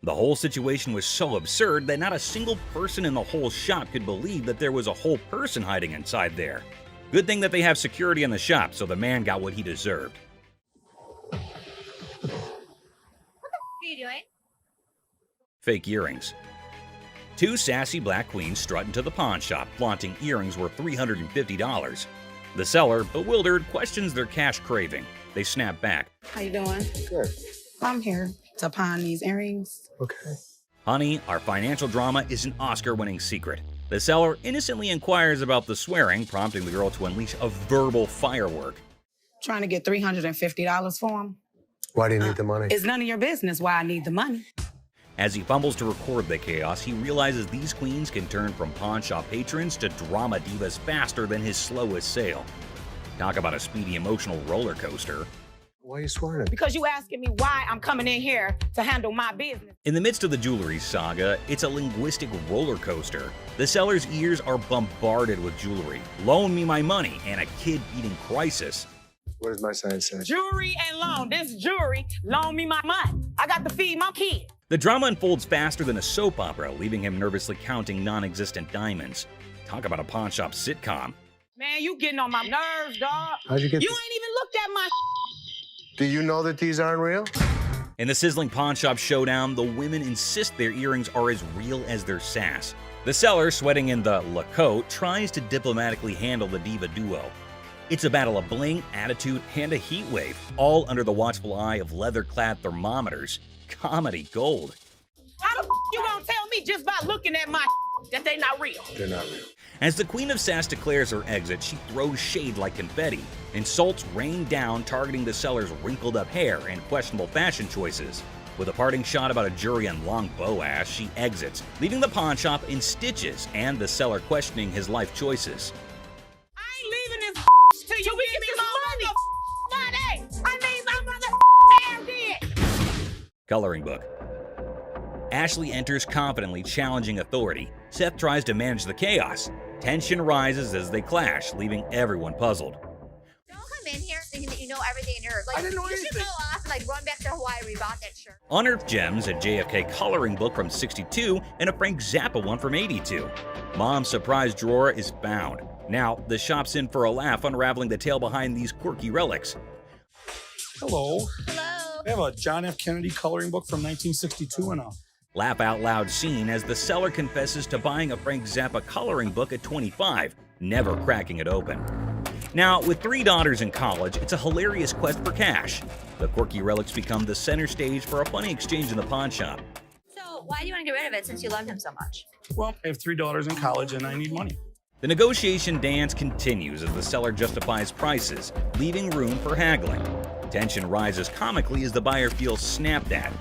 The whole situation was so absurd that not a single person in the whole shop could believe that there was a whole person hiding inside there. Good thing that they have security in the shop, so the man got what he deserved. What the are you doing? Fake earrings. Two sassy black queens strut into the pawn shop, flaunting earrings worth $350. The seller, bewildered, questions their cash craving. They snap back. How you doing? Good. I'm here to pawn these earrings. Okay. Honey, our financial drama is an Oscar-winning secret. The seller innocently inquires about the swearing, prompting the girl to unleash a verbal firework. Trying to get $350 for them. Why do you need the money? It's none of your business why I need the money. As he fumbles to record the chaos, he realizes these queens can turn from pawn shop patrons to drama divas faster than his slowest sale. Talk about a speedy emotional roller coaster. Why are you swearing at me? Because you asking me why I'm coming in here to handle my business. In the midst of the jewelry saga, it's a linguistic roller coaster. The seller's ears are bombarded with jewelry, loan me my money, and a kid-eating crisis. What does my sign say? Jewelry and loan. This jewelry, loan me my money. I got to feed my kid. The drama unfolds faster than a soap opera, leaving him nervously counting non-existent diamonds. Talk about a pawn shop sitcom. Man, you getting on my nerves, dog. How'd you get You this? ain't even looked at my Do you know that these aren't real? In the sizzling pawn shop showdown, the women insist their earrings are as real as their sass. The seller, sweating in the La Cote, tries to diplomatically handle the diva duo. It's a battle of bling, attitude, and a heat wave, all under the watchful eye of leather-clad thermometers. Comedy gold. How the you gonna tell me just by looking at my that they not real? They're not real. As the Queen of Sass declares her exit, she throws shade like confetti. Insults rain down, targeting the seller's wrinkled-up hair and questionable fashion choices. With a parting shot about a jury and long bow ass, she exits, leaving the pawn shop in stitches and the seller questioning his life choices. I ain't leaving this till you give me my money. I need my mother ass in. Coloring book. Ashley enters confidently, challenging authority. Seth tries to manage the chaos. Tension rises as they clash, leaving everyone puzzled. Don't come in here thinking that you know everything in Earth. Like, I didn't know you should anything. go off and like run back to Hawaii where you bought that shirt. Unearthed gems, a JFK coloring book from '62, and a Frank Zappa one from '82. Mom's surprise drawer is found. Now, the shop's in for a laugh, unraveling the tale behind these quirky relics. Hello. Hello. I have a John F. Kennedy coloring book from 1962 and a Laugh out loud scene as the seller confesses to buying a Frank Zappa coloring book at 25, never cracking it open. Now, with 3 daughters in college, it's a hilarious quest for cash. The quirky relics become the center stage for a funny exchange in the pawn shop. So why do you want to get rid of it since you loved him so much? well, I have 3 daughters in college and I need money. The negotiation dance continues as the seller justifies prices, leaving room for haggling. Tension rises comically as the buyer feels snapped at.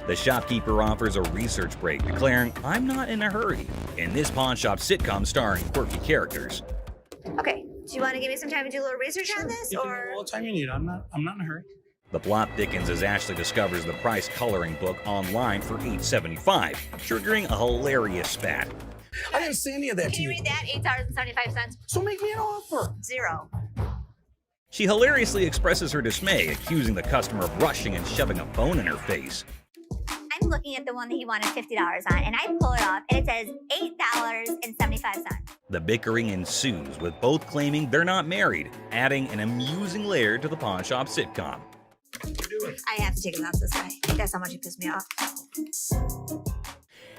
The shopkeeper offers a research break, declaring, "I'm not in a hurry," in this pawn shop sitcom starring quirky characters. Okay, do you want to give me some time to do a little research on this, You can have or? all the time you need. I'm not in a hurry. The plot thickens as Ashley discovers the price coloring book online for $8.75, triggering a hilarious spat. I didn't say any of that Can to you you. read that? $8.75. So make me an offer. 0. She hilariously expresses her dismay, accusing the customer of rushing and shoving a phone in her face. I'm looking at the one that he wanted $50 on, and I pull it off, and it says $8.75. The bickering ensues, with both claiming they're not married, adding an amusing layer to the pawn shop sitcom. I have to take his house this way. That's how much he pissed me off.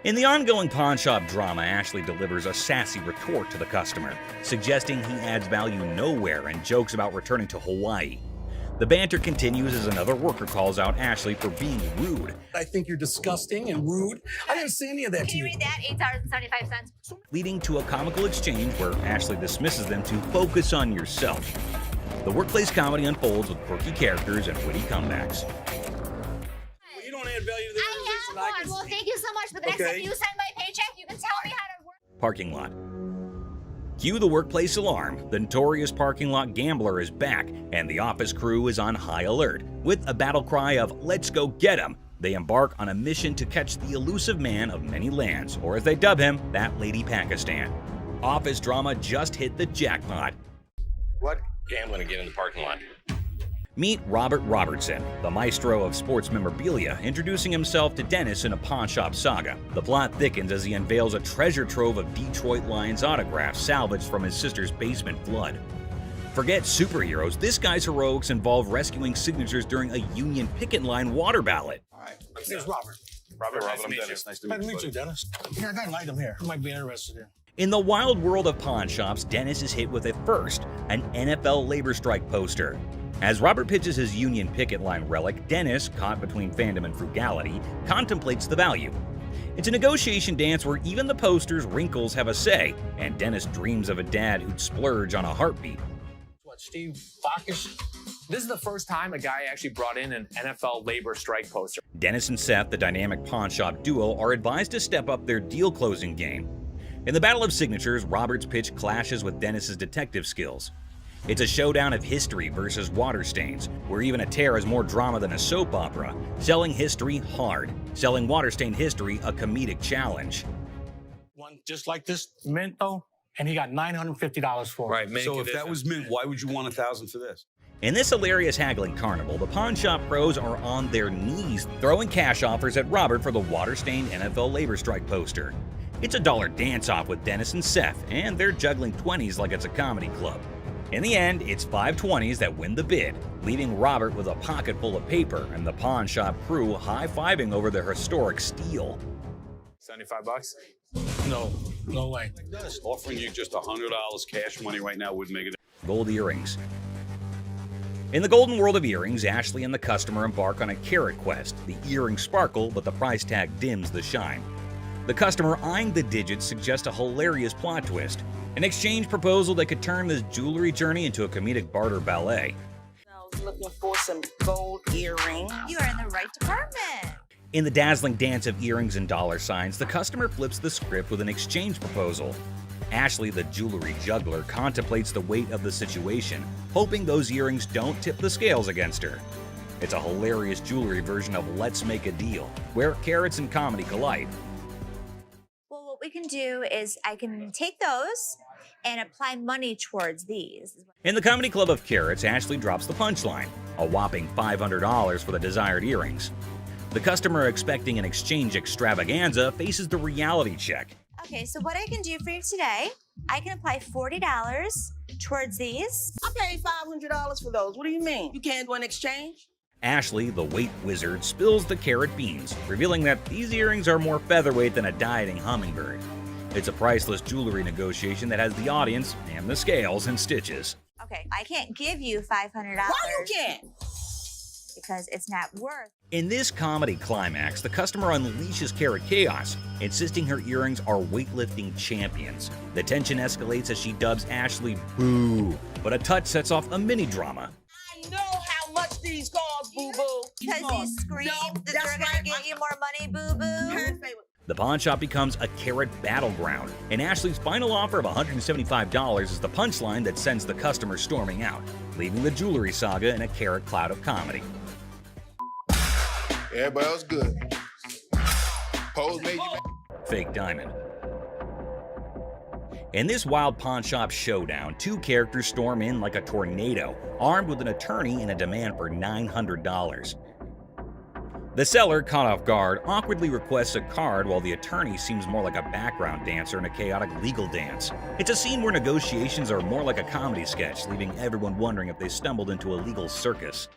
In the ongoing pawn shop drama, Ashley delivers a sassy retort to the customer, suggesting he adds value nowhere and jokes about returning to Hawaii. The banter continues as another worker calls out Ashley for being rude, I think you're disgusting and rude. I didn't say any of that Can to you you. read that? $8.75. leading to a comical exchange where Ashley dismisses them to focus on yourself. The workplace comedy unfolds with quirky characters and witty comebacks. Well, you don't add value to the organization. I have one. Well, thank you so much. But the next Okay. time you send my paycheck, you can tell me how to work. Parking lot. Cue the workplace alarm. The notorious parking lot gambler is back, and the office crew is on high alert. With a battle cry of "Let's go get him!" they embark on a mission to catch the elusive man of many lands, or as they dub him, that lady Pakistan. Office drama just hit the jackpot. What? Gambling again in the parking lot. Meet Robert Robertson, the maestro of sports memorabilia, introducing himself to Dennis in a pawn shop saga. The plot thickens as he unveils a treasure trove of Detroit Lions autographs salvaged from his sister's basement flood. Forget superheroes, this guy's heroics involve rescuing signatures during a Union picket line water ballot. All right. Here's Robert. Robert, Nice to I'm meet Dennis. Nice to Nice meet to you. meet you, Dennis. Yeah, I got an item here. You might be interested in. In the wild world of pawn shops, Dennis is hit with a first, an NFL labor strike poster. As Robert pitches his Union picket line relic, Dennis, caught between fandom and frugality, contemplates the value. It's a negotiation dance where even the poster's wrinkles have a say, and Dennis dreams of a dad who'd splurge on a heartbeat. What, Steve Bacchus? This is the first time a guy actually brought in an NFL labor strike poster. Dennis and Seth, the dynamic pawn shop duo, are advised to step up their deal-closing game. In the battle of signatures, Robert's pitch clashes with Dennis's detective skills. It's a showdown of history versus water stains, where even a tear is more drama than a soap opera. Selling history hard, selling water-stained history a comedic challenge. One just like this mint, though, and he got $950 for it. Right, so if that was mint, why would you want $1,000 for this? In this hilarious haggling carnival, the pawn shop pros are on their knees, throwing cash offers at Robert for the water-stained NFL labor strike poster. It's a dollar dance-off with Dennis and Seth, and they're juggling 20s like it's a comedy club. In the end, it's 520s that win the bid, leaving Robert with a pocket full of paper and the pawn shop crew high-fiving over their historic steal. $75? No. No way. Offering you just $100 cash money right now would make it. Gold earrings. In the golden world of earrings, Ashley and the customer embark on a carrot quest. The earrings sparkle, but the price tag dims the shine. The customer eyeing the digits suggests a hilarious plot twist, an exchange proposal that could turn this jewelry journey into a comedic barter ballet. I was looking for some gold earrings. You are in the right department. In the dazzling dance of earrings and dollar signs, the customer flips the script with an exchange proposal. Ashley, the jewelry juggler, contemplates the weight of the situation, hoping those earrings don't tip the scales against her. It's a hilarious jewelry version of Let's Make a Deal, where carrots and comedy collide. Well, what we can do is I can take those and apply money towards these. In the comedy club of carrots, Ashley drops the punchline, a whopping $500 for the desired earrings. The customer, expecting an exchange extravaganza, faces the reality check. Okay, so what I can do for you today, I can apply $40 towards these. I paid $500 for those. What do you mean? You can't do an exchange? Ashley, the weight wizard, spills the carrot beans, revealing that these earrings are more featherweight than a dieting hummingbird. It's a priceless jewelry negotiation that has the audience and the scales in stitches. Okay, I can't give you $500. Why you can't? Because it's not worth. In this comedy climax, the customer unleashes carrot chaos, insisting her earrings are weightlifting champions. The tension escalates as she dubs Ashley boo, but a touch sets off a mini drama. I know how much these cost, boo-boo. Because you scream that they're gonna get you more money, boo-boo. The pawn shop becomes a carrot battleground, and Ashley's final offer of $175 is the punchline that sends the customer storming out, leaving the jewelry saga in a carrot cloud of comedy. Everybody else good. Pose made you mad. Fake diamond. In this wild pawn shop showdown, two characters storm in like a tornado, armed with an attorney and a demand for $900. The seller, caught off guard, awkwardly requests a card while the attorney seems more like a background dancer in a chaotic legal dance. It's a scene where negotiations are more like a comedy sketch, leaving everyone wondering if they stumbled into a legal circus.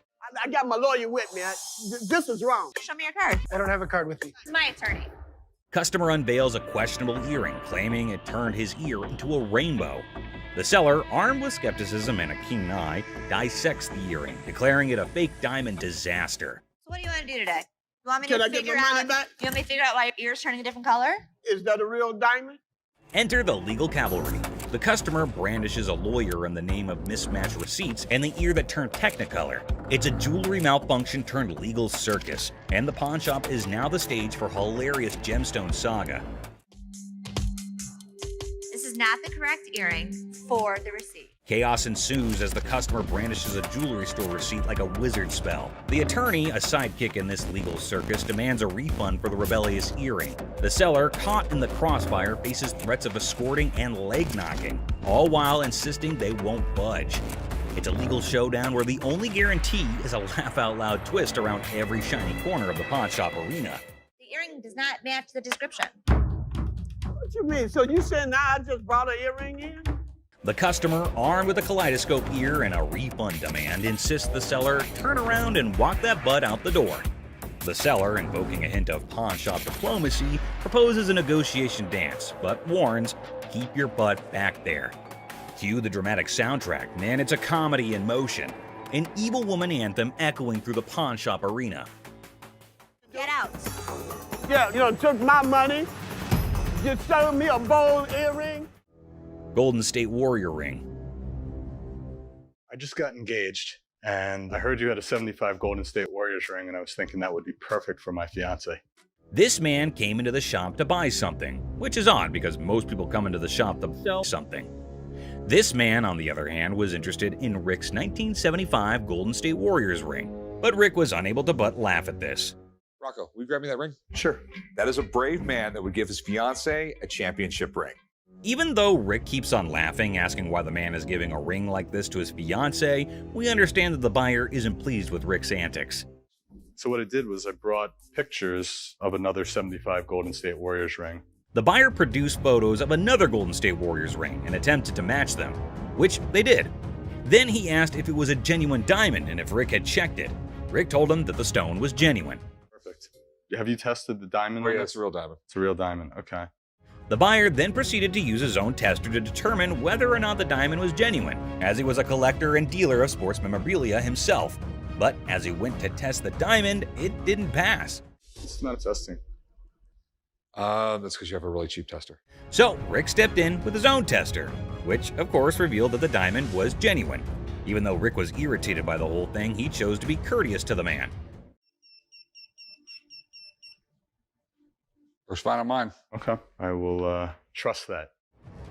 I got my lawyer with me. This is wrong. Show me your card. I don't have a card with me. My attorney. Customer unveils a questionable earring, claiming it turned his ear into a rainbow. The seller, armed with skepticism and a keen eye, dissects the earring, declaring it a fake diamond disaster. So what do you want to do today? You want me Can to I get figure my money out? back? You want me to figure out why your ear's turning a different color? Is that a real diamond? Enter the legal cavalry. The customer brandishes a lawyer in the name of mismatched receipts and the ear that turned technicolor. It's a jewelry malfunction turned legal circus, and the pawn shop is now the stage for hilarious gemstone saga. This is not the correct earring for the receipt. Chaos ensues as the customer brandishes a jewelry store receipt like a wizard spell. The attorney, a sidekick in this legal circus, demands a refund for the rebellious earring. The seller, caught in the crossfire, faces threats of escorting and leg knocking, all while insisting they won't budge. It's a legal showdown where the only guarantee is a laugh-out-loud twist around every shiny corner of the pawn shop arena. The earring does not match the description. What you mean? So you saying now I just brought an earring in? The customer, armed with a kaleidoscope ear and a refund demand, insists the seller turn around and walk that butt out the door. The seller, invoking a hint of pawn shop diplomacy, proposes a negotiation dance, but warns, keep your butt back there. Cue the dramatic soundtrack, man, it's a comedy in motion. An evil woman anthem echoing through the pawn shop arena. Get out. Yeah, you know, took my money, just sold me a bold earring. Golden State Warrior ring. I just got engaged, and I heard you had a 75 Golden State Warriors ring, and I was thinking that would be perfect for my fiance. This man came into the shop to buy something, which is odd because most people come into the shop to sell something. This man, on the other hand, was interested in Rick's 1975 Golden State Warriors ring, but Rick was unable to but laugh at this. Rocco, will you grab me that ring? Sure. That is a brave man that would give his fiance a championship ring. Even though Rick keeps on laughing, asking why the man is giving a ring like this to his fiance, we understand that the buyer isn't pleased with Rick's antics. So what I did was I brought pictures of another 75 Golden State Warriors ring. The buyer produced photos of another Golden State Warriors ring and attempted to match them, which they did. Then he asked if it was a genuine diamond and if Rick had checked it. Rick told him that the stone was genuine. Perfect. Have you tested the diamond? Oh yeah, it's a real diamond. It's a real diamond, okay. The buyer then proceeded to use his own tester to determine whether or not the diamond was genuine, as he was a collector and dealer of sports memorabilia himself. But as he went to test the diamond, it didn't pass. It's not testing. That's because you have a really cheap tester. So Rick stepped in with his own tester, which of course revealed that the diamond was genuine. Even though Rick was irritated by the whole thing, he chose to be courteous to the man. First find on mine. Okay, I will trust that.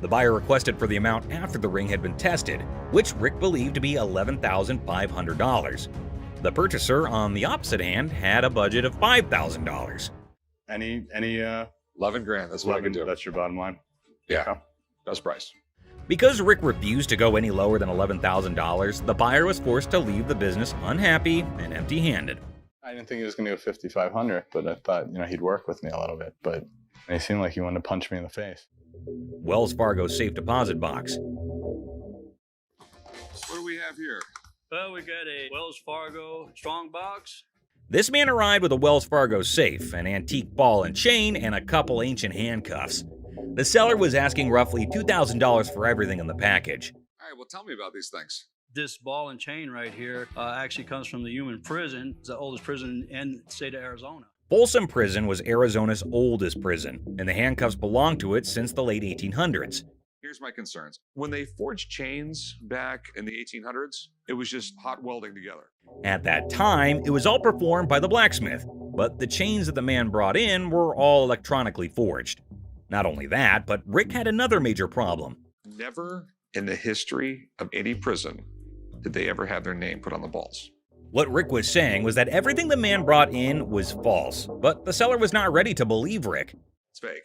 The buyer requested for the amount after the ring had been tested, which Rick believed to be $11,500. The purchaser, on the opposite hand, had a budget of $5,000. Any 11 grand, that's what I can do. That's your bottom line? Yeah, Okay. best price. Because Rick refused to go any lower than $11,000, the buyer was forced to leave the business unhappy and empty-handed. I didn't think he was going to go 5,500, but I thought, he'd work with me a little bit. But it seemed like he wanted to punch me in the face. Wells Fargo's safe deposit box. What do we have here? Well, we got a Wells Fargo strong box. This man arrived with a Wells Fargo safe, an antique ball and chain, and a couple ancient handcuffs. The seller was asking roughly $2,000 for everything in the package. All right, well, tell me about these things. This ball and chain right here actually comes from the human prison. It's the oldest prison in the state of Arizona. Folsom Prison was Arizona's oldest prison, and the handcuffs belonged to it since the late 1800s. Here's my concerns. When they forged chains back in the 1800s, it was just hot welding together. At that time, it was all performed by the blacksmith, but the chains that the man brought in were all electronically forged. Not only that, but Rick had another major problem. Never in the history of any prison did they ever have their name put on the balls. What Rick was saying was that everything the man brought in was false, but the seller was not ready to believe Rick. It's fake.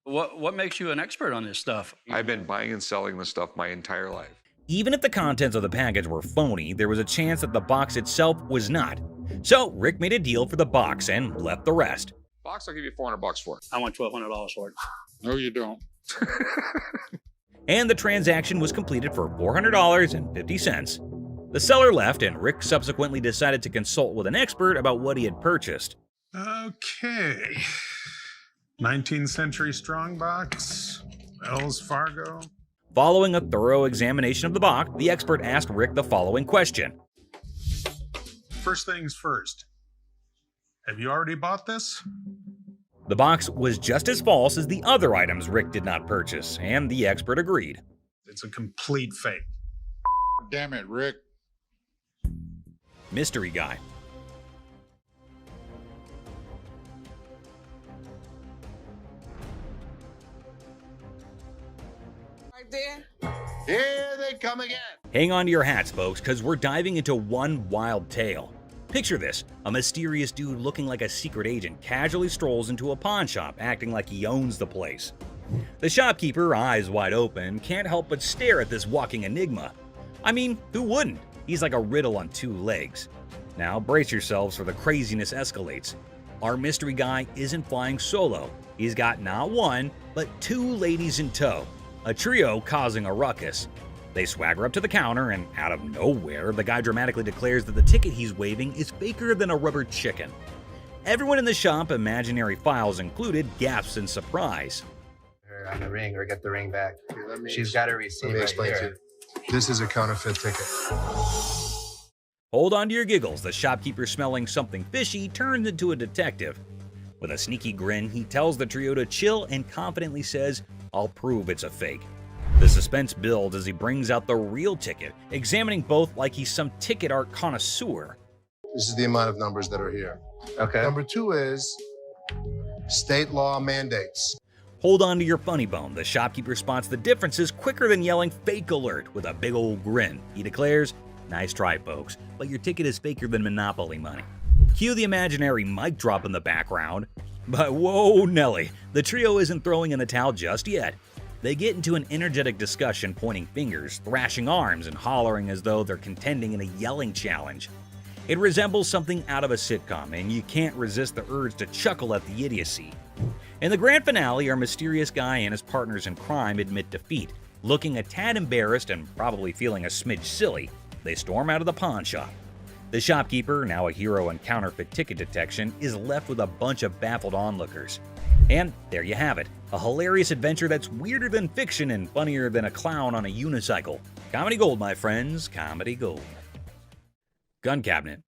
What makes you an expert on this stuff? I've been buying and selling this stuff my entire life. Even if the contents of the package were phony, there was a chance that the box itself was not. So Rick made a deal for the box and left the rest. Box, I'll give you $400 for it. I want $1,200 for it. No, you don't. And the transaction was completed for $400.50. The seller left, and Rick subsequently decided to consult with an expert about what he had purchased. Okay. 19th century strongbox, Wells Fargo. Following a thorough examination of the box, the expert asked Rick the following question. First things first. Have you already bought this? The box was just as false as the other items Rick did not purchase, and the expert agreed. It's a complete fake. Damn it, Rick. Mystery Guy. Right there. Here they come again. Hang on to your hats, folks, because we're diving into one wild tale. Picture this, a mysterious dude looking like a secret agent casually strolls into a pawn shop, acting like he owns the place. The shopkeeper, eyes wide open, can't help but stare at this walking enigma. I mean, who wouldn't? He's like a riddle on two legs. Now brace yourselves for the craziness escalates. Our mystery guy isn't flying solo. He's got not one, but two ladies in tow, a trio causing a ruckus. They swagger up to the counter, and out of nowhere, the guy dramatically declares that the ticket he's waving is faker than a rubber chicken. Everyone in the shop, imaginary files included, gasps in surprise. On the ring, or get the ring back. Okay, She's got a receipt. Let me explain right to you. This is a counterfeit ticket. Hold on to your giggles. The shopkeeper, smelling something fishy, turns into a detective. With a sneaky grin, he tells the trio to chill and confidently says, "I'll prove it's a fake." The suspense builds as he brings out the real ticket, examining both like he's some ticket art connoisseur. This is the amount of numbers that are here. Okay. Number 2 is state law mandates. Hold on to your funny bone. The shopkeeper spots the differences quicker than yelling "fake alert" with a big old grin. He declares, "Nice try, folks, but your ticket is faker than Monopoly money." Cue the imaginary mic drop in the background. But whoa, Nelly, the trio isn't throwing in the towel just yet. They get into an energetic discussion, pointing fingers, thrashing arms, and hollering as though they're contending in a yelling challenge. It resembles something out of a sitcom, and you can't resist the urge to chuckle at the idiocy. In the grand finale, our mysterious guy and his partners in crime admit defeat. Looking a tad embarrassed and probably feeling a smidge silly, they storm out of the pawn shop. The shopkeeper, now a hero in counterfeit ticket detection, is left with a bunch of baffled onlookers. And there you have it. A hilarious adventure that's weirder than fiction and funnier than a clown on a unicycle. Comedy gold, my friends, comedy gold. Gun cabinet.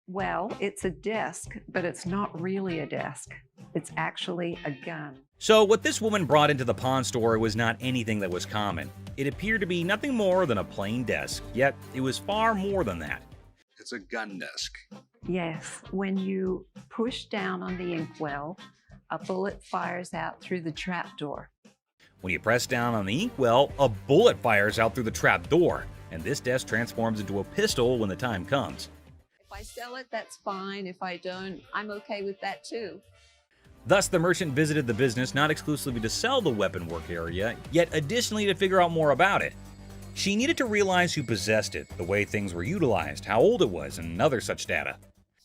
Well, it's a desk, but it's not really a desk. It's actually a gun. So what this woman brought into the pawn store was not anything that was common. It appeared to be nothing more than a plain desk, yet it was far more than that. It's a gun desk. Yes, when you push down on the inkwell, a bullet fires out through the trapdoor. When you press down on the inkwell, a bullet fires out through the trap door, and this desk transforms into a pistol when the time comes. If I sell it, that's fine. If I don't, I'm okay with that too. Thus, the merchant visited the business not exclusively to sell the weapon work area, yet additionally to figure out more about it. She needed to realize who possessed it, the way things were utilized, how old it was, and other such data.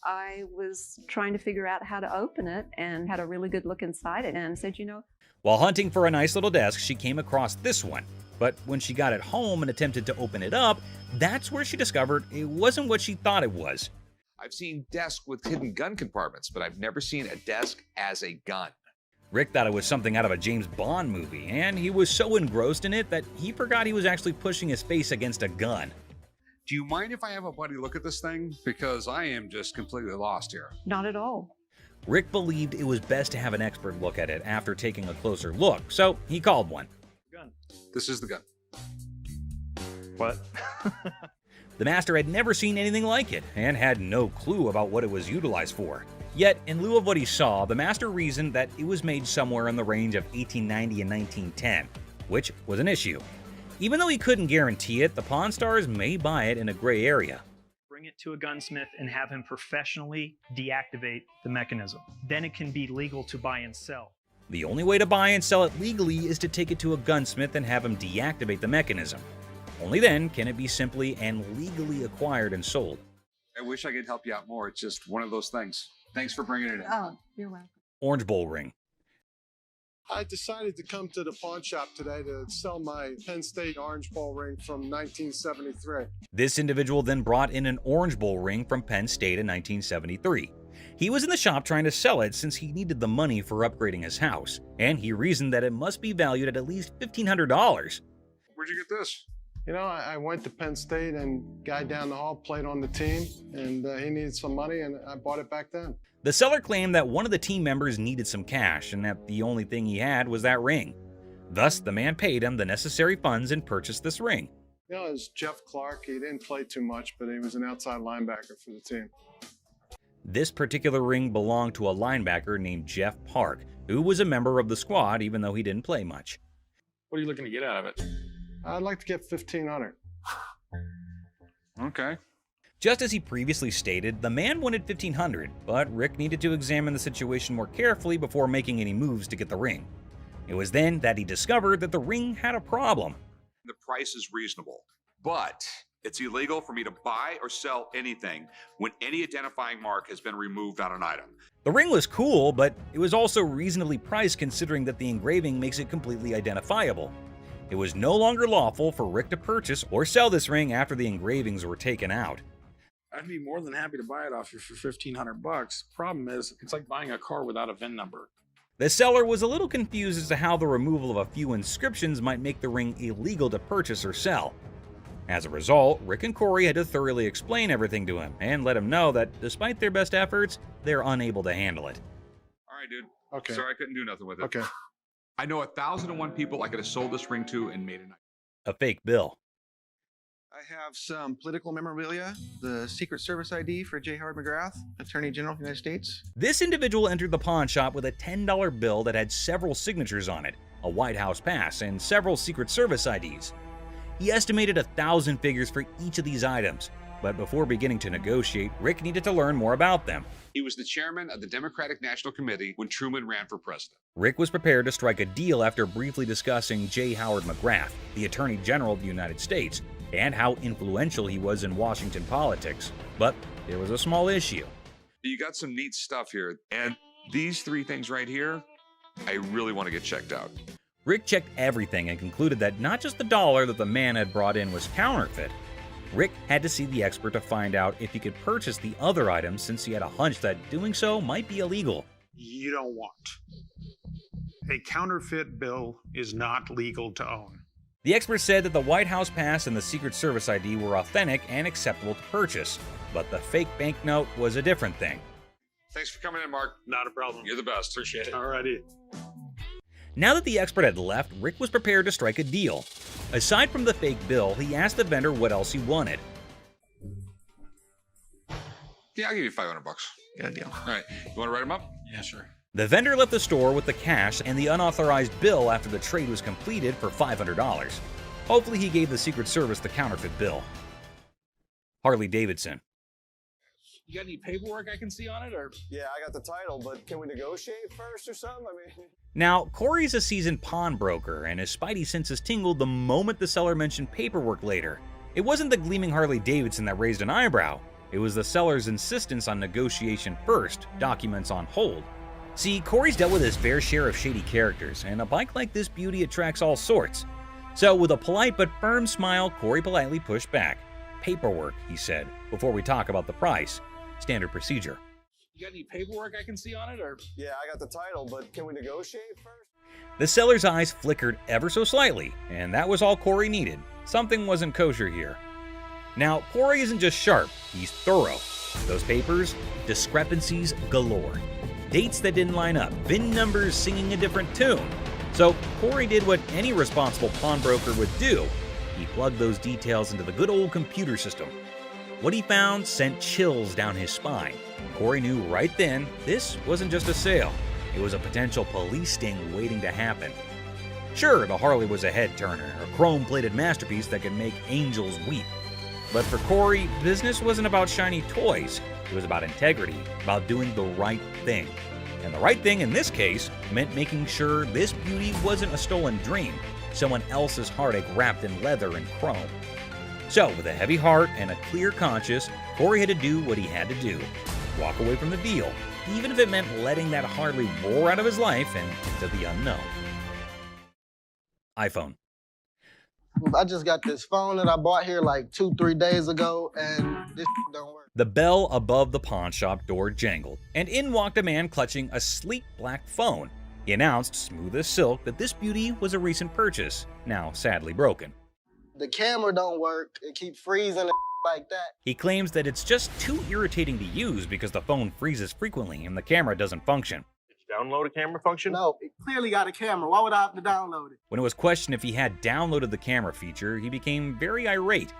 I was trying to figure out how to open it and had a really good look inside it and said, you know. While hunting for a nice little desk, she came across this one. But when she got it home and attempted to open it up, that's where she discovered it wasn't what she thought it was. I've seen desks with hidden gun compartments, but I've never seen a desk as a gun. Rick thought it was something out of a James Bond movie, and he was so engrossed in it that he forgot he was actually pushing his face against a gun. Do you mind if I have a buddy look at this thing? Because I am just completely lost here. Not at all. Rick believed it was best to have an expert look at it after taking a closer look, so he called one. Gun. This is the gun. What? The master had never seen anything like it, and had no clue about what it was utilized for. Yet, in lieu of what he saw, the master reasoned that it was made somewhere in the range of 1890 and 1910, which was an issue. Even though he couldn't guarantee it, the Pawn Stars may buy it in a gray area. Bring it to a gunsmith and have him professionally deactivate the mechanism. Then it can be legal to buy and sell. The only way to buy and sell it legally is to take it to a gunsmith and have him deactivate the mechanism. Only then can it be simply and legally acquired and sold. I wish I could help you out more. It's just one of those things. Thanks for bringing it in. Oh, you're welcome. Orange Bowl ring. I decided to come to the pawn shop today to sell my Penn State Orange Bowl ring from 1973. This individual then brought in an Orange Bowl ring from Penn State in 1973. He was in the shop trying to sell it since he needed the money for upgrading his house, and he reasoned that it must be valued at least $1,500. Where'd you get this? You know, I went to Penn State and guy down the hall played on the team, and he needed some money, and I bought it back then. The seller claimed that one of the team members needed some cash and that the only thing he had was that ring. Thus, the man paid him the necessary funds and purchased this ring. You know, it was Jeff Clark. He didn't play too much, but he was an outside linebacker for the team. This particular ring belonged to a linebacker named Jeff Park, who was a member of the squad even though he didn't play much. What are you looking to get out of it? I'd like to get $1,500. Okay. Just as he previously stated, the man wanted $1,500, but Rick needed to examine the situation more carefully before making any moves to get the ring. It was then that he discovered that the ring had a problem. The price is reasonable, but it's illegal for me to buy or sell anything when any identifying mark has been removed on an item. The ring was cool, but it was also reasonably priced considering that the engraving makes it completely identifiable. It was no longer lawful for Rick to purchase or sell this ring after the engravings were taken out. I'd be more than happy to buy it off you for $1,500. Problem is, it's like buying a car without a VIN number. The seller was a little confused as to how the removal of a few inscriptions might make the ring illegal to purchase or sell. As a result, Rick and Corey had to thoroughly explain everything to him and let him know that despite their best efforts, they're unable to handle it. All right, dude. Okay. Sorry I couldn't do nothing with it. Okay. I know 1,001 people I could have sold this ring to and made a fake bill. I have some political memorabilia, the Secret Service ID for J. Howard McGrath, Attorney General of the United States. This individual entered the pawn shop with a $10 bill that had several signatures on it, a White House pass, and several Secret Service IDs. He estimated 1,000 figures for each of these items, but before beginning to negotiate, Rick needed to learn more about them. He was the chairman of the Democratic National Committee when Truman ran for president. Rick was prepared to strike a deal after briefly discussing J. Howard McGrath, the Attorney General of the United States, and how influential he was in Washington politics. But there was a small issue. You got some neat stuff here, and these three things right here, I really want to get checked out. Rick checked everything and concluded that not just the dollar that the man had brought in was counterfeit. Rick had to see the expert to find out if he could purchase the other items since he had a hunch that doing so might be illegal. You don't want. A counterfeit bill is not legal to own. The expert said that the White House Pass and the Secret Service ID were authentic and acceptable to purchase, but the fake banknote was a different thing. Thanks for coming in, Mark. Not a problem. You're the best. Appreciate it. Alrighty. Now that the expert had left, Rick was prepared to strike a deal. Aside from the fake bill, he asked the vendor what else he wanted. Yeah, I'll give you $500. Got a deal. All right. You want to write them up? Yeah, sure. The vendor left the store with the cash and the unauthorized bill after the trade was completed for $500. Hopefully he gave the Secret Service the counterfeit bill. HarleyDavidson. You got any paperwork I can see on it, or? Yeah, I got the title, but can we negotiate first or something? I mean... Now, Corey's a seasoned pawnbroker, and his spidey senses tingled the moment the seller mentioned paperwork later. It wasn't the gleaming Harley-Davidson that raised an eyebrow. It was the seller's insistence on negotiation first, documents on hold. See, Corey's dealt with his fair share of shady characters, and a bike like this beauty attracts all sorts. So with a polite but firm smile, Corey politely pushed back. Paperwork, he said, before we talk about the price. Standard procedure. You got any paperwork I can see on it, or? Yeah, I got the title, but can we negotiate first? The seller's eyes flickered ever so slightly, and that was all Corey needed. Something wasn't kosher here. Now, Corey isn't just sharp, he's thorough. Those papers, discrepancies galore. Dates that didn't line up, VIN numbers singing a different tune. So Corey did what any responsible pawnbroker would do. He plugged those details into the good old computer system. What he found sent chills down his spine. Corey knew right then this wasn't just a sale. It was a potential police sting waiting to happen. Sure, the Harley was a head-turner, a chrome-plated masterpiece that could make angels weep. But for Corey, business wasn't about shiny toys. It was about integrity, about doing the right thing. And the right thing in this case meant making sure this beauty wasn't a stolen dream, someone else's heartache wrapped in leather and chrome. So, with a heavy heart and a clear conscience, Corey had to do what he had to do. Walk away from the deal, even if it meant letting that Harley roar out of his life and into the unknown. iPhone. I just got this phone that I bought here like 2-3 days ago, and this don't work. The bell above the pawn shop door jangled, and in walked a man clutching a sleek black phone. He announced, smooth as silk, that this beauty was a recent purchase, now sadly broken. The camera don't work. It keeps freezing and like that. He claims that it's just too irritating to use because the phone freezes frequently and the camera doesn't function. Download a camera function? No, it clearly got a camera. Why would I have to download it? When it was questioned if he had downloaded the camera feature, he became very irate.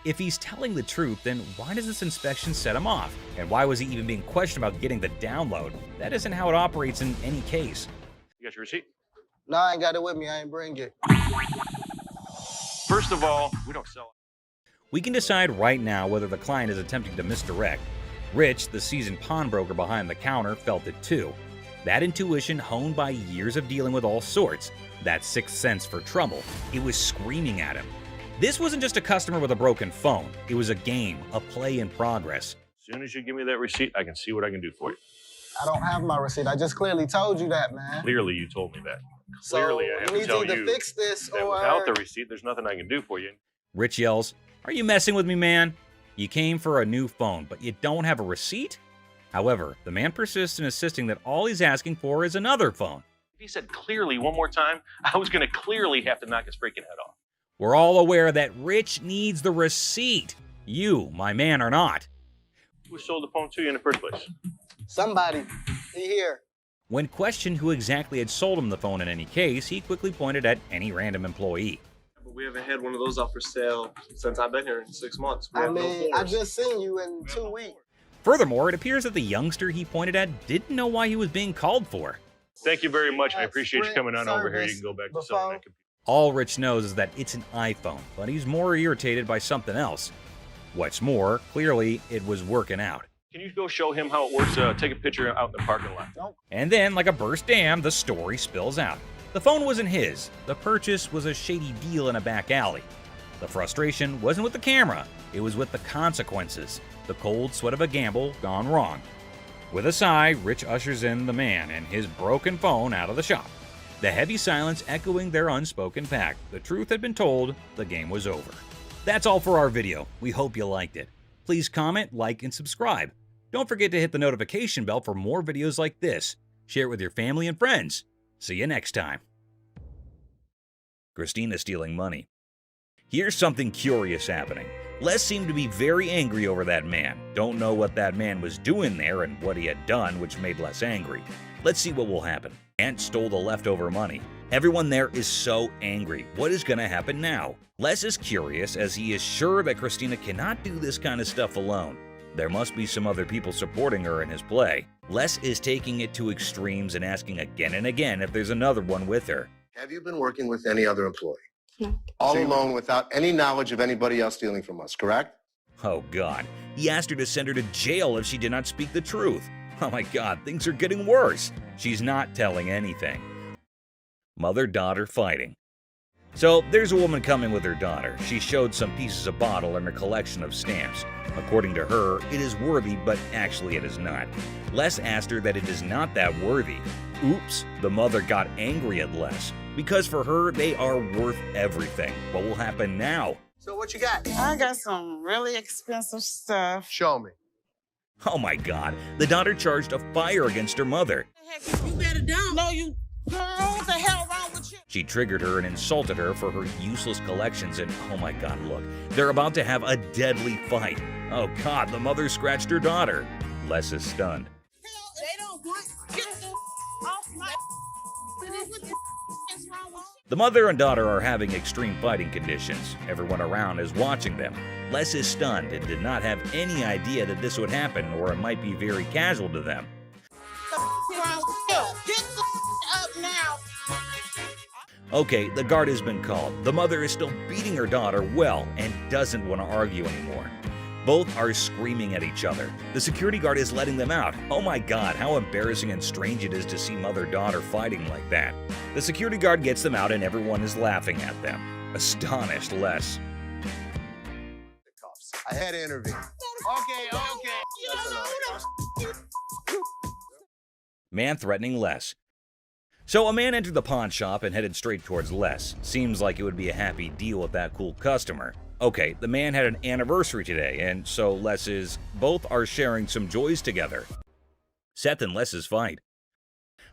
If he's telling the truth, then why does this inspection set him off? And why was he even being questioned about getting the download? That isn't how it operates in any case. You got your receipt? No, I ain't got it with me. I ain't bring it. First of all, we don't sell it. We can decide right now whether the client is attempting to misdirect. Rich, the seasoned pawnbroker behind the counter, felt it too. That intuition honed by years of dealing with all sorts, that sixth sense for trouble, it was screaming at him. This wasn't just a customer with a broken phone. It was a game, a play in progress. As soon as you give me that receipt, I can see what I can do for you. I don't have my receipt. I just clearly told you that, man. Clearly, you told me that. So Clearly, I have you to tell need to you either fix this that or... without the receipt, there's nothing I can do for you. Rich yells, "Are you messing with me, man? You came for a new phone, but you don't have a receipt?" However, the man persists in insisting that all he's asking for is another phone. If he said clearly one more time, I was going to clearly have to knock his freaking head off. We're all aware that Rich needs the receipt. You, my man, are not. Who sold the phone to you in the first place? Somebody. He here. When questioned who exactly had sold him the phone in any case, he quickly pointed at any random employee. But we haven't had one of those up for sale since I've been here in 6 months. I mean, I just seen you in 2 weeks. Furthermore, it appears that the youngster he pointed at didn't know why he was being called for. Thank you very much. I appreciate you coming on over here. You can go back to selling that computer. All Rich knows is that it's an iPhone, but he's more irritated by something else. What's more, clearly it was working out. Can you go show him how it works? Take a picture out in the parking lot. Nope. And then, like a burst dam, the story spills out. The phone wasn't his. The purchase was a shady deal in a back alley. The frustration wasn't with the camera. It was with the consequences. The cold sweat of a gamble gone wrong. With a sigh, Rich ushers in the man and his broken phone out of the shop. The heavy silence echoing their unspoken pact. The truth had been told, the game was over. That's all for our video. We hope you liked it. Please comment, like, and subscribe. Don't forget to hit the notification bell for more videos like this. Share it with your family and friends. See you next time. Christina stealing money. Here's something curious happening. Les seemed to be very angry over that man. Don't know what that man was doing there and what he had done, which made Les angry. Let's see what will happen. Ant stole the leftover money. Everyone there is so angry. What is going to happen now? Les is curious as he is sure that Christina cannot do this kind of stuff alone. There must be some other people supporting her in his play. Les is taking it to extremes and asking again and again if there's another one with her. Have you been working with any other employee? All alone without any knowledge of anybody else stealing from us, correct? Oh God, he asked her to send her to jail if she did not speak the truth. Oh my God, things are getting worse. She's not telling anything. Mother-daughter fighting. So there's a woman coming with her daughter. She showed some pieces of bottle and a collection of stamps. According to her, it is worthy, but actually it is not. Les asked her that it is not that worthy. Oops, the mother got angry at Les. Because for her, they are worth everything. What will happen now? So what you got? I got some really expensive stuff. Show me. Oh my God, the daughter charged a fire against her mother. You better don't. No, you. Girl, what the hell wrong with you? She triggered her and insulted her for her useless collections, and oh my God, look, they're about to have a deadly fight. Oh God, the mother scratched her daughter. Les is stunned. They don't want. Get the off my. What the is wrong with you? The mother and daughter are having extreme fighting conditions. Everyone around is watching them. Les is stunned and did not have any idea that this would happen, or it might be very casual to them. Get the up now. Okay, the guard has been called. The mother is still beating her daughter well and doesn't want to argue anymore. Both are screaming at each other. The security guard is letting them out. Oh my God, how embarrassing and strange it is to see mother-daughter fighting like that. The security guard gets them out and everyone is laughing at them. Astonished Les. I had to intervene. Okay. Man threatening Les. So a man entered the pawn shop and headed straight towards Les. Seems like it would be a happy deal with that cool customer. Okay, the man had an anniversary today, and so both are sharing some joys together. Seth and Les's fight.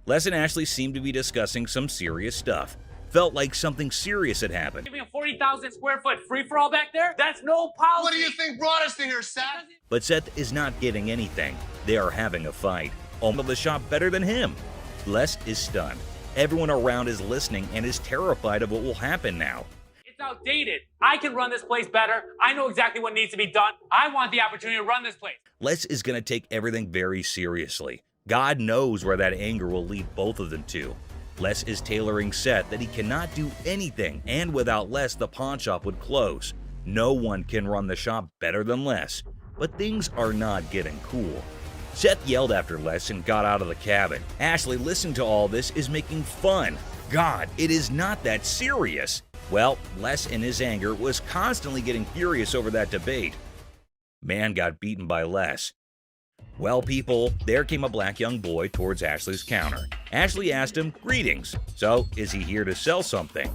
Les and Ashley seemed to be discussing some serious stuff. Felt like something serious had happened. Giving a 40,000 square foot free-for-all back there? That's no policy. What do you think brought us to here, Seth? But Seth is not getting anything. They are having a fight. Owned the shop better than him. Les is stunned. Everyone around is listening and is terrified of what will happen now. It's outdated. I can run this place better. I know exactly what needs to be done. I want the opportunity to run this place. Les is going to take everything very seriously. God knows where that anger will lead both of them to. Les is tailoring Seth that he cannot do anything, and without Les, the pawn shop would close. No one can run the shop better than Les. But things are not getting cool. Seth yelled after Les and got out of the cabin. Ashley, listening to all this, is making fun. God, it is not that serious. Well, Les in his anger was constantly getting furious over that debate. Man got beaten by Les. Well, people, there came a black young boy towards Ashley's counter. Ashley asked him, "Greetings. So, is he here to sell something?"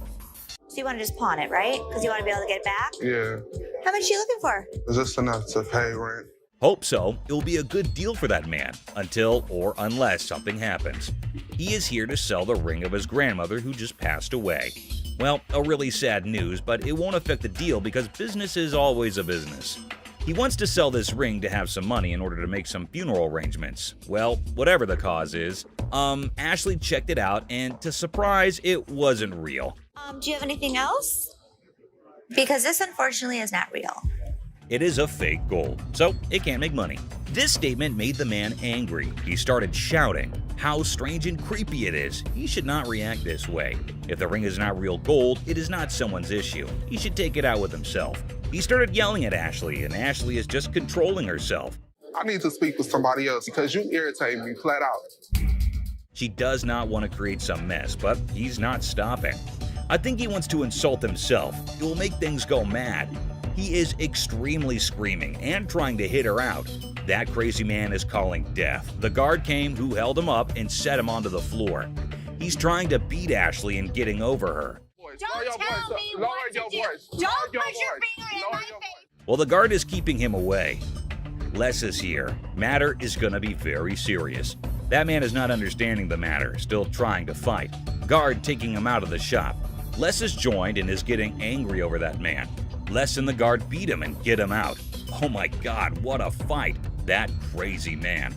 So you want to just pawn it, right? Because you want to be able to get it back? Yeah. How much are you looking for? Is this enough to pay rent? Hope so. It will be a good deal for that man, until or unless something happens. He is here to sell the ring of his grandmother who just passed away. Well, a really sad news, but it won't affect the deal because business is always a business. He wants to sell this ring to have some money in order to make some funeral arrangements. Well, whatever the cause is, Ashley checked it out, and to surprise, it wasn't real. Do you have anything else? Because this unfortunately is not real. It is a fake gold, so it can't make money. This statement made the man angry. He started shouting how strange and creepy it is. He should not react this way. If the ring is not real gold, it is not someone's issue. He should take it out with himself. He started yelling at Ashley, and Ashley is just controlling herself. I need to speak with somebody else because you irritate me flat out. She does not want to create some mess, but he's not stopping. I think he wants to insult himself. It will make things go mad. He is extremely screaming and trying to hit her out. That crazy man is calling death. The guard came who held him up and set him onto the floor. He's trying to beat Ashley and getting over her. Don't tell me what to do. Don't put your finger in my face. Well, the guard is keeping him away. Les is here. Matter is gonna be very serious. That man is not understanding the matter, still trying to fight. Guard taking him out of the shop. Les is joined and is getting angry over that man. Les and the guard beat him and get him out. Oh my God, what a fight. That crazy man.